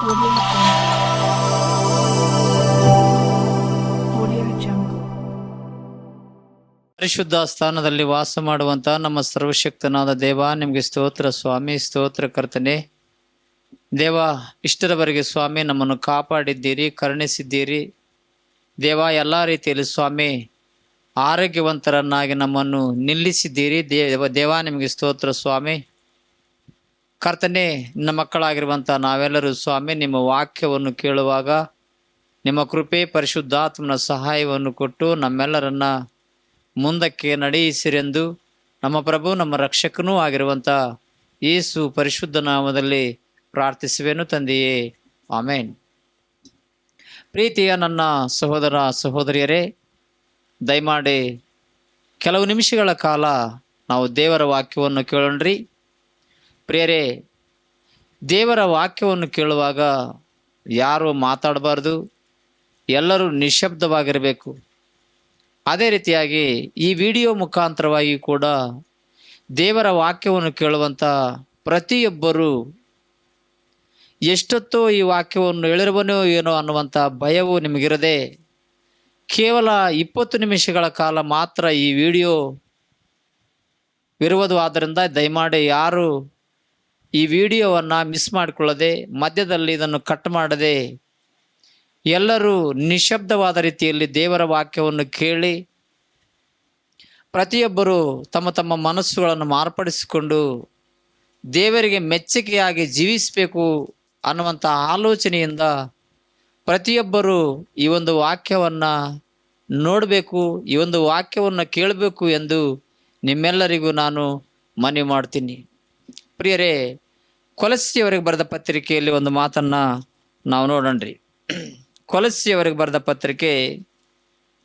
Audio Jungle. ಪರಿಶುದ್ಧ ಸ್ಥಾನದಲ್ಲಿ ವಾಸ ಮಾಡುವಂತ ನಮ್ಮ ಸರ್ವಶಕ್ತನಾದ ದೇವ, ನಿಮಗೆ ಸ್ತೋತ್ರ ಸ್ವಾಮಿ, ಸ್ತೋತ್ರ ಕರ್ತನೆ. ದೇವ, ಇಷ್ಟರವರೆಗೆ ಸ್ವಾಮಿ ನಮ್ಮನ್ನು ಕಾಪಾಡಿದ್ದೀರಿ, ಕರುಣಿಸಿದ್ದೀರಿ ದೇವ. ಎಲ್ಲ ರೀತಿಯಲ್ಲಿ ಸ್ವಾಮಿ ಆರೋಗ್ಯವಂತರನ್ನಾಗಿ ನಮ್ಮನ್ನು ನಿಲ್ಲಿಸಿದ್ದೀರಿ ದೇವ. ನಿಮಗೆ ಸ್ತೋತ್ರ ಸ್ವಾಮಿ ಕರ್ತನೆ. ನಿಮ್ಮ ಮಕ್ಕಳಾಗಿರುವಂಥ ನಾವೆಲ್ಲರೂ ಸ್ವಾಮಿ ನಿಮ್ಮ ವಾಕ್ಯವನ್ನು ಕೇಳುವಾಗ ನಿಮ್ಮ ಕೃಪೆ ಪರಿಶುದ್ಧಾತ್ಮನ ಸಹಾಯವನ್ನು ಕೊಟ್ಟು ನಮ್ಮೆಲ್ಲರನ್ನ ಮುಂದಕ್ಕೆ ನಡೆಯಿಸಿರೆಂದು ನಮ್ಮ ಪ್ರಭು ನಮ್ಮ ರಕ್ಷಕನೂ ಆಗಿರುವಂಥ ಯೇಸು ಪರಿಶುದ್ಧ ನಾಮದಲ್ಲಿ ಪ್ರಾರ್ಥಿಸುವೆನು ತಂದೆಯೇ, ಆಮೇನ್. ಪ್ರೀತಿಯ ನನ್ನ ಸಹೋದರ ಸಹೋದರಿಯರೇ, ದಯಮಾಡಿ ಕೆಲವು ನಿಮಿಷಗಳ ಕಾಲ ನಾವು ದೇವರ ವಾಕ್ಯವನ್ನು ಕೇಳೋಣ್ರಿ. ಪ್ರಿಯರೇ, ದೇವರ ವಾಕ್ಯವನ್ನು ಕೇಳುವಾಗ ಯಾರು ಮಾತಾಡಬಾರ್ದು, ಎಲ್ಲರೂ ನಿಶ್ಶಬ್ದವಾಗಿರಬೇಕು. ಅದೇ ರೀತಿಯಾಗಿ ಈ ವಿಡಿಯೋ ಮುಖಾಂತರವಾಗಿ ಕೂಡ ದೇವರ ವಾಕ್ಯವನ್ನು ಕೇಳುವಂಥ ಪ್ರತಿಯೊಬ್ಬರು ಎಷ್ಟೊತ್ತೋ ಈ ವಾಕ್ಯವನ್ನು ಹೇಳಿರುವನೋ ಏನೋ ಅನ್ನುವಂಥ ಭಯವು ನಿಮಗಿರದೆ ಕೇವಲ 20 ನಿಮಿಷಗಳ ಕಾಲ ಮಾತ್ರ ಈ ವಿಡಿಯೋ ಇರುವುದು. ಆದ್ದರಿಂದ ದಯಮಾಡಿ ಯಾರು ಈ ವಿಡಿಯೋವನ್ನು ಮಿಸ್ ಮಾಡಿಕೊಳ್ಳದೆ, ಮಧ್ಯದಲ್ಲಿ ಇದನ್ನು ಕಟ್ ಮಾಡದೆ ಎಲ್ಲರೂ ನಿಶಬ್ದವಾದ ರೀತಿಯಲ್ಲಿ ದೇವರ ವಾಕ್ಯವನ್ನು ಕೇಳಿ ಪ್ರತಿಯೊಬ್ಬರು ತಮ್ಮ ತಮ್ಮ ಮನಸ್ಸುಗಳನ್ನು ಮಾರ್ಪಡಿಸಿಕೊಂಡು ದೇವರಿಗೆ ಮೆಚ್ಚುಗೆಯಾಗಿ ಜೀವಿಸಬೇಕು ಅನ್ನುವಂಥ ಆಲೋಚನೆಯಿಂದ ಪ್ರತಿಯೊಬ್ಬರು ಈ ಒಂದು ವಾಕ್ಯವನ್ನು ನೋಡಬೇಕು, ಈ ಒಂದು ವಾಕ್ಯವನ್ನು ಕೇಳಬೇಕು ಎಂದು ನಿಮ್ಮೆಲ್ಲರಿಗೂ ನಾನು ಮನವಿ ಮಾಡ್ತೀನಿ. ಪ್ರಿಯರೇ, ಕೊಲಸ್ಸಿಯವರಿಗೆ ಬರೆದ ಪತ್ರಿಕೆಯಲ್ಲಿ ಒಂದು ಮಾತನ್ನು ನಾವು ನೋಡೋಣ್ರಿ. ಕೊಲಸ್ಸಿಯವರಿಗೆ ಬರೆದ ಪತ್ರಿಕೆ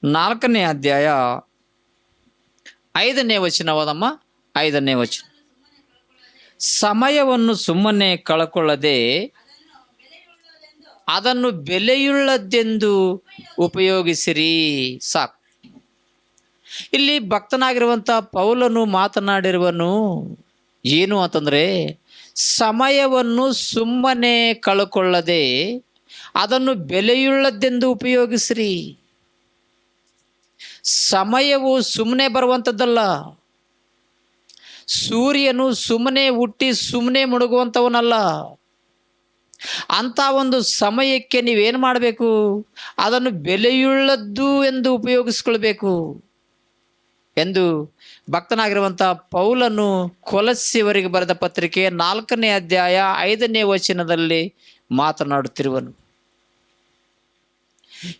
4ನೇ ಅಧ್ಯಾಯ 5ನೇ ವಚನ ಓದಮ್ಮ. 5ನೇ ವಚನ: ಸಮಯವನ್ನು ಸುಮ್ಮನೆ ಕಳಕೊಳ್ಳದೆ ಅದನ್ನು ಬೆಲೆಯುಳ್ಳದ್ದೆಂದು ಉಪಯೋಗಿಸಿರಿ. ಸಾಕು. ಇಲ್ಲಿ ಭಕ್ತನಾಗಿರುವಂಥ ಪೌಲನು ಮಾತನಾಡಿರುವನು ಏನು ಅಂತಂದರೆ, ಸಮಯವನ್ನು ಸುಮ್ಮನೆ ಕಳಕೊಳ್ಳದೆ ಅದನ್ನು ಬೆಲೆಯುಳ್ಳದ್ದೆಂದು ಉಪಯೋಗಿಸ್ರಿ. ಸಮಯವು ಸುಮ್ಮನೆ ಬರುವಂಥದ್ದಲ್ಲ. ಸೂರ್ಯನು ಸುಮ್ಮನೆ ಹುಟ್ಟಿ ಸುಮ್ಮನೆ ಮುಳುಗುವಂಥವನಲ್ಲ. ಅಂಥ ಒಂದು ಸಮಯಕ್ಕೆ ನೀವೇನು ಮಾಡಬೇಕು? ಅದನ್ನು ಬೆಲೆಯುಳ್ಳದ್ದು ಎಂದು ಉಪಯೋಗಿಸ್ಕೊಳ್ಬೇಕು ಎಂದು ಭಕ್ತನಾಗಿರುವಂಥ ಪೌಲನು ಕೊಲಸ್ಸಿಯವರಿಗೆ ಬರೆದ ಪತ್ರಿಕೆ 4ನೇ ಅಧ್ಯಾಯ 5ನೇ ವಚನದಲ್ಲಿ ಮಾತನಾಡುತ್ತಿರುವನು.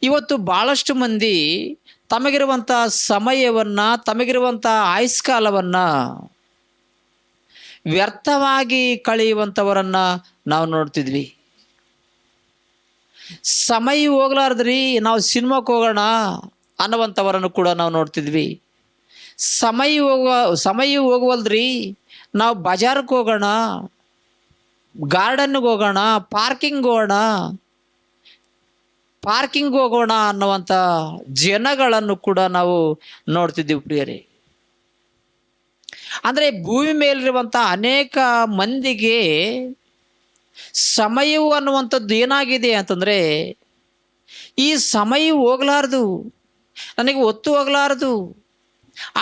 ಇವತ್ತು ಭಾಳಷ್ಟು ಮಂದಿ ತಮಗಿರುವಂಥ ಸಮಯವನ್ನು, ತಮಗಿರುವಂಥ ಆಯುಷ್ಕಾಲವನ್ನು ವ್ಯರ್ಥವಾಗಿ ಕಳೆಯುವಂಥವರನ್ನು ನಾವು ನೋಡ್ತಿದ್ವಿ. ಸಮಯ ಹೋಗ್ಲಾರ್ದ್ರಿ ನಾವು ಸಿನಿಮಾಕ್ಕೆ ಹೋಗೋಣ ಅನ್ನುವಂಥವರನ್ನು ಕೂಡ ನಾವು ನೋಡ್ತಿದ್ವಿ. ಸಮಯ ಹೋಗುವಲ್ದ್ರಿ ನಾವು ಬಜಾರಕ್ಕೆ ಹೋಗೋಣ, ಗಾರ್ಡನ್ಗೆ ಹೋಗೋಣ, ಪಾರ್ಕಿಂಗ್ ಹೋಗೋಣ ಅನ್ನುವಂಥ ಜನಗಳನ್ನು ಕೂಡ ನಾವು ನೋಡ್ತಿದ್ದೀವಿ. ಪ್ರಿಯರೇ, ಅಂದರೆ ಭೂಮಿ ಮೇಲಿರುವಂಥ ಅನೇಕ ಮಂದಿಗೆ ಸಮಯವು ಅನ್ನುವಂಥದ್ದು ಏನಾಗಿದೆ ಅಂತಂದರೆ, ಈ ಸಮಯ ಹೋಗಲಾರದು, ನನಗೆ ಒತ್ತು ಹೋಗಲಾರದು.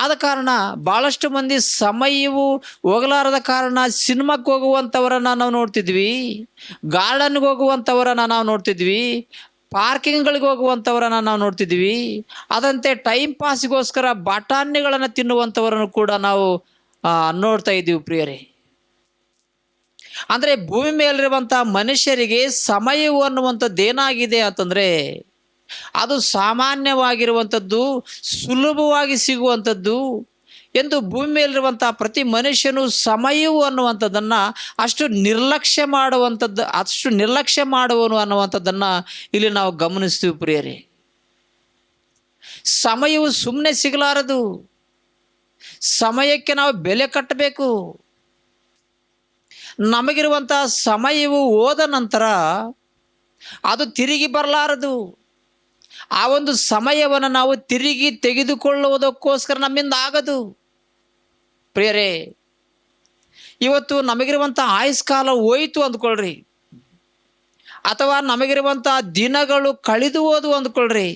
ಆದ ಕಾರಣ ಭಾಳಷ್ಟು ಮಂದಿ ಸಮಯವು ಹೋಗಲಾರದ ಕಾರಣ ಸಿನಿಮಾಕ್ಕೆ ಹೋಗುವಂಥವರನ್ನು ನಾವು ನೋಡ್ತಿದ್ವಿ, ಗಾರ್ಡನ್ಗೆ ಹೋಗುವಂಥವರನ್ನು ನಾವು ನೋಡ್ತಿದ್ವಿ, ಪಾರ್ಕಿಂಗ್ಗಳಿಗೆ ಹೋಗುವಂಥವರನ್ನು ನಾವು ನೋಡ್ತಿದ್ವಿ. ಅದಂತೆ ಟೈಮ್ ಪಾಸ್ಗೋಸ್ಕರ ಬಟಾಣಿಗಳನ್ನು ತಿನ್ನುವಂಥವರನ್ನು ಕೂಡ ನಾವು ನೋಡ್ತಾ ಇದ್ದೀವಿ. ಪ್ರಿಯರೇ, ಅಂದರೆ ಭೂಮಿ ಮೇಲಿರುವಂಥ ಮನುಷ್ಯರಿಗೆ ಸಮಯವು ಅನ್ನುವಂಥದ್ದು ಏನಾಗಿದೆ ಅಂತಂದರೆ, ಅದು ಸಾಮಾನ್ಯವಾಗಿರುವಂಥದ್ದು, ಸುಲಭವಾಗಿ ಸಿಗುವಂಥದ್ದು ಎಂದು ಭೂಮಿ ಮೇಲಿರುವಂಥ ಪ್ರತಿ ಮನುಷ್ಯನು ಸಮಯವು ಅನ್ನುವಂಥದ್ದನ್ನು ಅಷ್ಟು ನಿರ್ಲಕ್ಷ್ಯ ಮಾಡುವನು ಅನ್ನುವಂಥದ್ದನ್ನು ಇಲ್ಲಿ ನಾವು ಗಮನಿಸ್ತೀವಿ. ಪ್ರಿಯರೇ, ಸಮಯವು ಸುಮ್ಮನೆ ಸಿಗಲಾರದು. ಸಮಯಕ್ಕೆ ನಾವು ಬೆಲೆ ಕಟ್ಟಬೇಕು. ನಮಗಿರುವಂಥ ಸಮಯವು ಹೋದ ನಂತರ ಅದು ತಿರುಗಿ ಬರಲಾರದು. ಆ ಒಂದು ಸಮಯವನ್ನು ನಾವು ತಿರುಗಿ ತೆಗೆದುಕೊಳ್ಳುವುದಕ್ಕೋಸ್ಕರ ನಮ್ಮಿಂದ ಆಗದು. ಪ್ರಿಯರೇ, ಇವತ್ತು ನಮಗಿರುವಂಥ ಆಯುಷ್ಕಾಲ ಹೋಯಿತು ಅಂದ್ಕೊಳ್ರಿ. ಅಥವಾ ನಮಗಿರುವಂಥ ದಿನಗಳು ಕಳೆದು ಹೋದವು ಅಂದ್ಕೊಳ್ರಿ.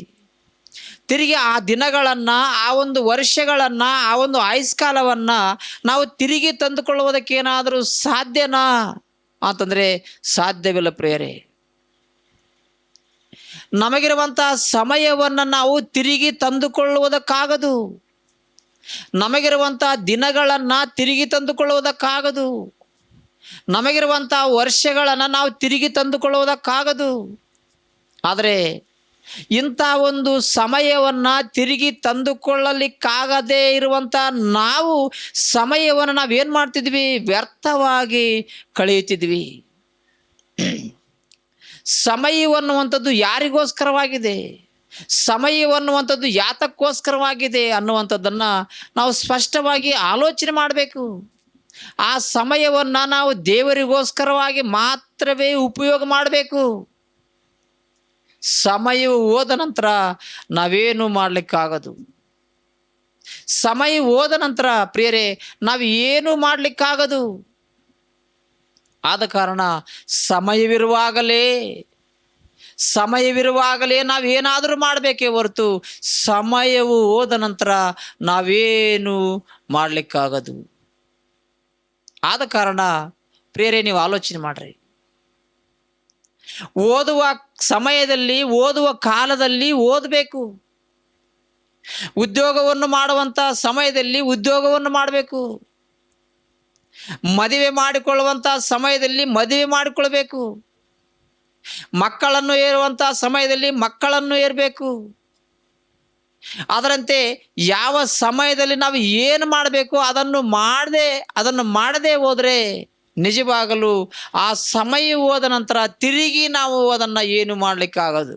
ತಿರುಗಿ ಆ ದಿನಗಳನ್ನು, ಆ ಒಂದು ವರ್ಷಗಳನ್ನು, ಆ ಒಂದು ಆಯುಷ್ಕಾಲವನ್ನು ನಾವು ತಿರುಗಿ ತಂದುಕೊಳ್ಳುವುದಕ್ಕೆ ಏನಾದರೂ ಸಾಧ್ಯನಾ ಅಂತಂದರೆ ಸಾಧ್ಯವಿಲ್ಲ ಪ್ರಿಯರೇ. ನಮಗಿರುವಂಥ ಸಮಯವನ್ನು ನಾವು ತಿರುಗಿ ತಂದುಕೊಳ್ಳುವುದಕ್ಕಾಗದು. ನಮಗಿರುವಂಥ ದಿನಗಳನ್ನು ತಿರುಗಿ ತಂದುಕೊಳ್ಳುವುದಕ್ಕಾಗದು. ನಮಗಿರುವಂಥ ವರ್ಷಗಳನ್ನು ನಾವು ತಿರುಗಿ ತಂದುಕೊಳ್ಳುವುದಕ್ಕಾಗದು. ಆದರೆ ಇಂಥ ಒಂದು ಸಮಯವನ್ನು ತಿರುಗಿ ತಂದುಕೊಳ್ಳಲಿಕ್ಕಾಗದೇ ಇರುವಂಥ ನಾವು ಸಮಯವನ್ನು ನಾವೇನು ಮಾಡ್ತಿದ್ವಿ? ವ್ಯರ್ಥವಾಗಿ ಕಳೆಯುತ್ತಿದ್ವಿ. ಸಮಯವೆನ್ನುವಂಥದ್ದು ಯಾರಿಗೋಸ್ಕರವಾಗಿದೆ, ಸಮಯವೆನ್ನುವಂಥದ್ದು ಯಾತಕ್ಕೋಸ್ಕರವಾಗಿದೆ ಅನ್ನುವಂಥದ್ದನ್ನು ನಾವು ಸ್ಪಷ್ಟವಾಗಿ ಆಲೋಚನೆ ಮಾಡಬೇಕು. ಆ ಸಮಯವನ್ನು ನಾವು ದೇವರಿಗೋಸ್ಕರವಾಗಿ ಮಾತ್ರವೇ ಉಪಯೋಗ ಮಾಡಬೇಕು. ಸಮಯವು ಹೋದ ನಂತರ ನಾವೇನು ಮಾಡಲಿಕ್ಕಾಗದು. ಸಮಯ ಹೋದ ನಂತರ ಪ್ರಿಯರೇ ನಾವು ಏನು ಮಾಡಲಿಕ್ಕಾಗದು. ಆದ ಕಾರಣ ಸಮಯವಿರುವಾಗಲೇ ನಾವೇನಾದರೂ ಮಾಡಬೇಕೇ ಹೊರತು ಸಮಯವು ಹೋದ ನಂತರ ನಾವೇನು ಮಾಡಲಿಕ್ಕಾಗದು. ಆದ ಕಾರಣ ಪ್ರಿಯರೇ ನೀವು ಆಲೋಚನೆ ಮಾಡ್ರಿ. ಓದುವ ಸಮಯದಲ್ಲಿ, ಓದುವ ಕಾಲದಲ್ಲಿ ಓದಬೇಕು. ಉದ್ಯೋಗವನ್ನು ಮಾಡುವಂಥ ಸಮಯದಲ್ಲಿ ಉದ್ಯೋಗವನ್ನು ಮಾಡಬೇಕು. ಮದುವೆ ಮಾಡಿಕೊಳ್ಳುವಂಥ ಸಮಯದಲ್ಲಿ ಮದುವೆ ಮಾಡಿಕೊಳ್ಬೇಕು. ಮಕ್ಕಳನ್ನು ಏರುವಂಥ ಸಮಯದಲ್ಲಿ ಮಕ್ಕಳನ್ನು ಏರಬೇಕು. ಅದರಂತೆ ಯಾವ ಸಮಯದಲ್ಲಿ ನಾವು ಏನು ಮಾಡಬೇಕು ಅದನ್ನು ಮಾಡದೆ ಹೋದರೆ ನಿಜವಾಗಲೂ ಆ ಸಮಯ ಹೋದ ನಂತರ ತಿರುಗಿ ನಾವು ಅದನ್ನು ಏನು ಮಾಡಲಿಕ್ಕಾಗದು.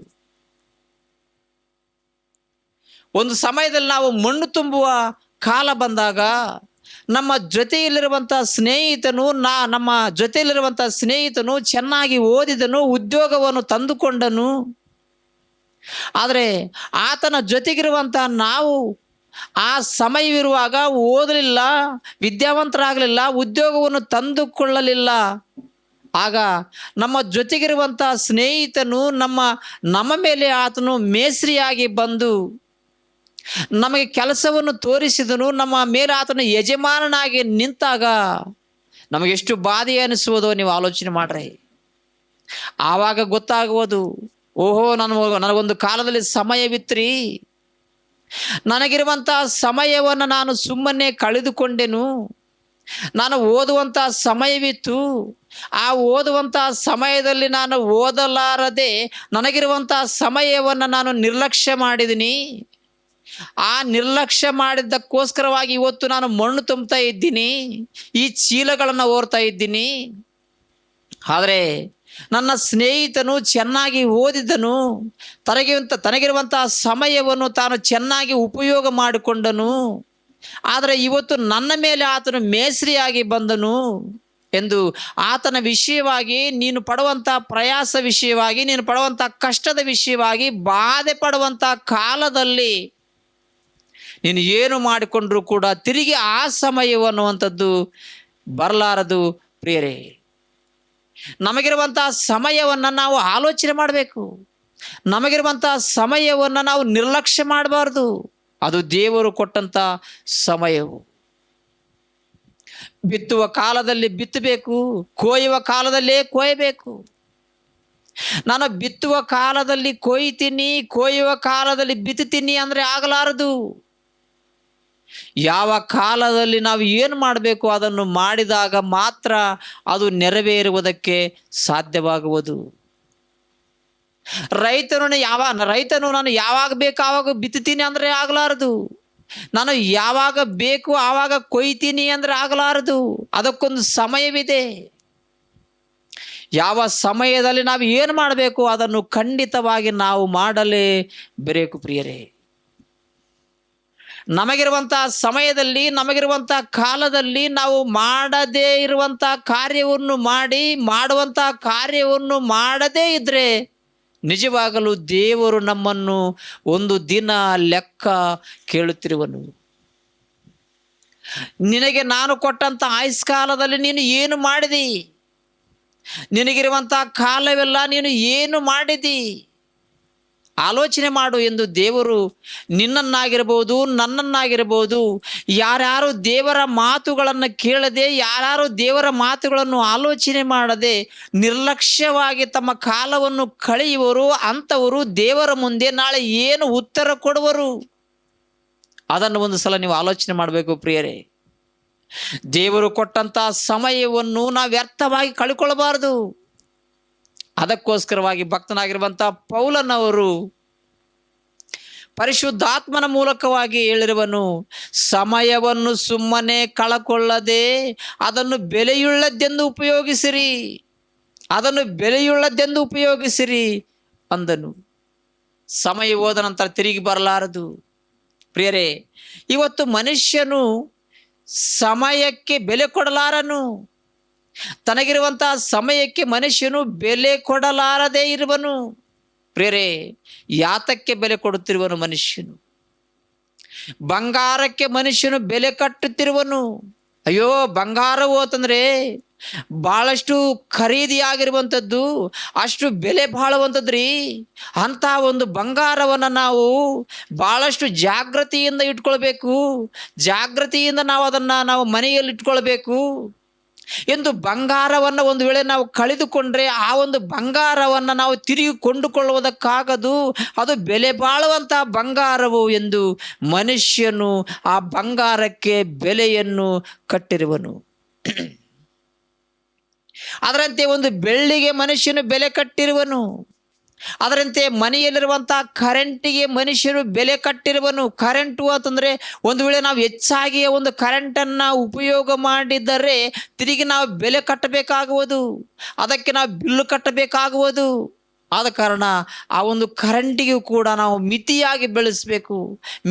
ಒಂದು ಸಮಯದಲ್ಲಿ ನಾವು ಮಣ್ಣು ತುಂಬುವ ಕಾಲ ಬಂದಾಗ ನಮ್ಮ ಜೊತೆಯಲ್ಲಿರುವಂಥ ಸ್ನೇಹಿತನು ಚೆನ್ನಾಗಿ ಓದಿದನು, ಉದ್ಯೋಗವನ್ನು ತಂದುಕೊಂಡನು. ಆದರೆ ಆತನ ಜೊತೆಗಿರುವಂಥ ನಾವು ಆ ಸಮಯವಿರುವಾಗ ಓದಲಿಲ್ಲ, ವಿದ್ಯಾವಂತರಾಗಲಿಲ್ಲ, ಉದ್ಯೋಗವನ್ನು ತಂದುಕೊಳ್ಳಲಿಲ್ಲ. ಆಗ ನಮ್ಮ ಜೊತೆಗಿರುವಂಥ ಸ್ನೇಹಿತನು ನಮ್ಮ ಮೇಲೆ ಆತನು ಮೇಸ್ರಿಯಾಗಿ ಬಂದು ನಮಗೆ ಕೆಲಸವನ್ನು ತೋರಿಸಿದನು. ನಮ್ಮ ಮೇಲೆ ಆತನು ಯಜಮಾನನಾಗಿ ನಿಂತಾಗ ನಮಗೆಷ್ಟು ಬಾಧೆ ಅನಿಸುವುದೋ ನೀವು ಆಲೋಚನೆ ಮಾಡ್ರಿ. ಆವಾಗ ಗೊತ್ತಾಗುವುದು, ಓಹೋ ನನಗೊಂದು ಕಾಲದಲ್ಲಿ ಸಮಯವಿತ್ರಿ, ನನಗಿರುವಂಥ ಸಮಯವನ್ನು ನಾನು ಸುಮ್ಮನೆ ಕಳೆದುಕೊಂಡೆನು. ನಾನು ಓದುವಂಥ ಸಮಯವಿತ್ತು, ಆ ಓದುವಂಥ ಸಮಯದಲ್ಲಿ ನಾನು ಓದಲಾರದೆ ನನಗಿರುವಂಥ ಸಮಯವನ್ನು ನಾನು ನಿರ್ಲಕ್ಷ್ಯ ಮಾಡಿದ್ದೀನಿ. ಆ ನಿರ್ಲಕ್ಷ್ಯ ಮಾಡಿದ್ದಕ್ಕೋಸ್ಕರವಾಗಿ ಇವತ್ತು ನಾನು ಮಣ್ಣು ತುಂಬುತ್ತಾ ಇದ್ದೀನಿ, ಈ ಚೀಲಗಳನ್ನು ಓರ್ತಾ ಇದ್ದೀನಿ. ಆದರೆ ನನ್ನ ಸ್ನೇಹಿತನು ಚೆನ್ನಾಗಿ ಓದಿದನು, ತನಗಿರುವಂಥ ಸಮಯವನ್ನು ತಾನು ಚೆನ್ನಾಗಿ ಉಪಯೋಗ ಮಾಡಿಕೊಂಡನು. ಆದರೆ ಇವತ್ತು ನನ್ನ ಮೇಲೆ ಆತನು ಮೇಸ್ರಿಯಾಗಿ ಬಂದನು ಎಂದು ಆತನ ವಿಷಯವಾಗಿ, ನೀನು ಪಡುವಂಥ ಪ್ರಯಾಸ ವಿಷಯವಾಗಿ, ನೀನು ಪಡುವಂಥ ಕಷ್ಟದ ವಿಷಯವಾಗಿ ಬಾಧೆ ಪಡುವಂಥ ಕಾಲದಲ್ಲಿ ನೀನು ಏನು ಮಾಡಿಕೊಂಡ್ರೂ ಕೂಡ ತಿರುಗಿ ಆ ಸಮಯವನ್ನುವಂಥದ್ದು ಬರಲಾರದು ಪ್ರಿಯರೇ. ನಮಗಿರುವಂಥ ಸಮಯವನ್ನು ನಾವು ಆಲೋಚನೆ ಮಾಡಬೇಕು. ನಮಗಿರುವಂಥ ಸಮಯವನ್ನು ನಾವು ನಿರ್ಲಕ್ಷ್ಯ ಮಾಡಬಾರ್ದು. ಅದು ದೇವರು ಕೊಟ್ಟಂಥ ಸಮಯವು. ಬಿತ್ತುವ ಕಾಲದಲ್ಲಿ ಬಿತ್ತಬೇಕು, ಕೊಯ್ಯುವ ಕಾಲದಲ್ಲೇ ಕೊಯ್ಯಬೇಕು. ನಾನು ಬಿತ್ತುವ ಕಾಲದಲ್ಲಿ ಕೊಯ್ತೀನಿ, ಕೊಯ್ಯುವ ಕಾಲದಲ್ಲಿ ಬಿತ್ತುತ್ತೀನಿ ಅಂದರೆ ಆಗಲಾರದು. ಯಾವ ಕಾಲದಲ್ಲಿ ನಾವು ಏನು ಮಾಡಬೇಕು ಅದನ್ನು ಮಾಡಿದಾಗ ಮಾತ್ರ ಅದು ನೆರವೇರುವುದಕ್ಕೆ ಸಾಧ್ಯವಾಗುವುದು. ರೈತನು ನಾನು ಯಾವಾಗ ಬೇಕು ಆವಾಗ ಬಿತ್ತುತ್ತೀನಿ ಅಂದರೆ ಆಗಲಾರದು. ನಾನು ಯಾವಾಗ ಬೇಕು ಆವಾಗ ಕೊಯ್ತೀನಿ ಅಂದರೆ ಆಗಲಾರದು. ಅದಕ್ಕೊಂದು ಸಮಯವಿದೆ. ಯಾವ ಸಮಯದಲ್ಲಿ ನಾವು ಏನು ಮಾಡಬೇಕು ಅದನ್ನು ಖಂಡಿತವಾಗಿ ನಾವು ಮಾಡಲೇಬೇಕು ಪ್ರಿಯರೇ. ನಮಗಿರುವಂಥ ಸಮಯದಲ್ಲಿ, ನಮಗಿರುವಂಥ ಕಾಲದಲ್ಲಿ ನಾವು ಮಾಡದೇ ಇರುವಂಥ ಕಾರ್ಯವನ್ನು ಮಾಡುವಂಥ ಕಾರ್ಯವನ್ನು ಮಾಡದೇ ಇದ್ದರೆ ನಿಜವಾಗಲೂ ದೇವರು ನಮ್ಮನ್ನು ಒಂದು ದಿನ ಲೆಕ್ಕ ಕೇಳುತ್ತಿರುವನು. ನಿನಗೆ ನಾನು ಕೊಟ್ಟಂಥ ಆಯುಷ್ಕಾಲದಲ್ಲಿ ನೀನು ಏನು ಮಾಡಿದಿ? ನಿನಗಿರುವಂಥ ಕಾಲವೆಲ್ಲ ನೀನು ಏನು ಮಾಡಿದಿ ಆಲೋಚನೆ ಮಾಡು ಎಂದು ದೇವರು ನಿನ್ನನ್ನಾಗಿರ್ಬೋದು, ನನ್ನನ್ನಾಗಿರ್ಬೋದು, ಯಾರ್ಯಾರು ದೇವರ ಮಾತುಗಳನ್ನು ಕೇಳದೆ, ಯಾರ್ಯಾರು ದೇವರ ಮಾತುಗಳನ್ನು ಆಲೋಚನೆ ಮಾಡದೆ ನಿರ್ಲಕ್ಷ್ಯವಾಗಿ ತಮ್ಮ ಕಾಲವನ್ನು ಕಳೆಯುವರು, ಅಂಥವರು ದೇವರ ಮುಂದೆ ನಾಳೆ ಏನು ಉತ್ತರ ಕೊಡುವರು? ಅದನ್ನು ಒಂದು ಸಲ ನೀವು ಆಲೋಚನೆ ಮಾಡಬೇಕು ಪ್ರಿಯರೇ. ದೇವರು ಕೊಟ್ಟಂಥ ಸಮಯವನ್ನು ನಾವು ವ್ಯರ್ಥವಾಗಿ ಕಳ್ಕೊಳ್ಬಾರ್ದು. ಅದಕ್ಕೋಸ್ಕರವಾಗಿ ಭಕ್ತನಾಗಿರುವಂಥ ಪೌಲನವರು ಪರಿಶುದ್ಧಾತ್ಮನ ಮೂಲಕವಾಗಿ ಹೇಳಿರುವನು, ಸಮಯವನ್ನು ಸುಮ್ಮನೆ ಕಳಕೊಳ್ಳದೆ ಅದನ್ನು ಬೆಲೆಯುಳ್ಳದ್ದೆಂದು ಉಪಯೋಗಿಸಿರಿ, ಅದನ್ನು ಬೆಲೆಯುಳ್ಳದ್ದೆಂದು ಉಪಯೋಗಿಸಿರಿ ಅಂದನು. ಸಮಯ ಹೋದ ನಂತರ ತಿರುಗಿ ಬರಲಾರದು ಪ್ರಿಯರೇ. ಇವತ್ತು ಮನುಷ್ಯನು ಸಮಯಕ್ಕೆ ಬೆಲೆ ಕೊಡಲಾರನು. ತನಗಿರುವಂತಹ ಸಮಯಕ್ಕೆ ಮನುಷ್ಯನು ಬೆಲೆ ಕೊಡಲಾರದೇ ಇರುವನು ಪ್ರಿಯರೇ. ಯಾತಕ್ಕೆ ಬೆಲೆ ಕೊಡುತ್ತಿರುವನು ಮನುಷ್ಯನು? ಬಂಗಾರಕ್ಕೆ ಮನುಷ್ಯನು ಬೆಲೆ ಕಟ್ಟುತ್ತಿರುವನು. ಅಯ್ಯೋ, ಬಂಗಾರ ಹೋತಂದ್ರೆ ಭಾಳಷ್ಟು ಖರೀದಿ ಆಗಿರುವಂಥದ್ದು, ಅಷ್ಟು ಬೆಲೆ ಬಾಳುವಂಥದ್ರಿ. ಅಂಥ ಒಂದು ಬಂಗಾರವನ್ನು ನಾವು ಭಾಳಷ್ಟು ಜಾಗೃತಿಯಿಂದ ಇಟ್ಕೊಳ್ಬೇಕು, ಜಾಗೃತಿಯಿಂದ ನಾವು ಅದನ್ನು ಮನೆಯಲ್ಲಿ ಇಟ್ಕೊಳ್ಬೇಕು ಎಂದು. ಬಂಗಾರವನ್ನು ಒಂದು ವೇಳೆ ನಾವು ಕಳೆದುಕೊಂಡ್ರೆ ಆ ಒಂದು ಬಂಗಾರವನ್ನು ನಾವು ತಿರುಗಿ ಕೊಂಡುಕೊಳ್ಳುವುದಕ್ಕಾಗದು, ಅದು ಬೆಲೆ ಬಾಳುವಂಥ ಬಂಗಾರವು ಎಂದು ಮನುಷ್ಯನು ಆ ಬಂಗಾರಕ್ಕೆ ಬೆಲೆಯನ್ನು ಕಟ್ಟಿರುವನು. ಅದರಂತೆ ಒಂದು ಬೆಳ್ಳಿಗೆ ಮನುಷ್ಯನು ಬೆಲೆ ಕಟ್ಟಿರುವನು. ಅದರಂತೆ ಮನೆಯಲ್ಲಿರುವಂಥ ಕರೆಂಟಿಗೆ ಮನುಷ್ಯನು ಬೆಲೆ ಕಟ್ಟಿರುವನು. ಕರೆಂಟು ಅಂತಂದರೆ ಒಂದು ವೇಳೆ ನಾವು ಹೆಚ್ಚಾಗಿ ಒಂದು ಕರೆಂಟನ್ನು ಉಪಯೋಗ ಮಾಡಿದರೆ ತಿರುಗಿ ನಾವು ಬೆಲೆ ಕಟ್ಟಬೇಕಾಗುವುದು, ಅದಕ್ಕೆ ನಾವು ಬಿಲ್ಲು ಕಟ್ಟಬೇಕಾಗುವುದು. ಆದ ಕಾರಣ ಆ ಒಂದು ಕರೆಂಟಿಗೂ ಕೂಡ ನಾವು ಮಿತಿಯಾಗಿ ಬೆಳೆಸಬೇಕು,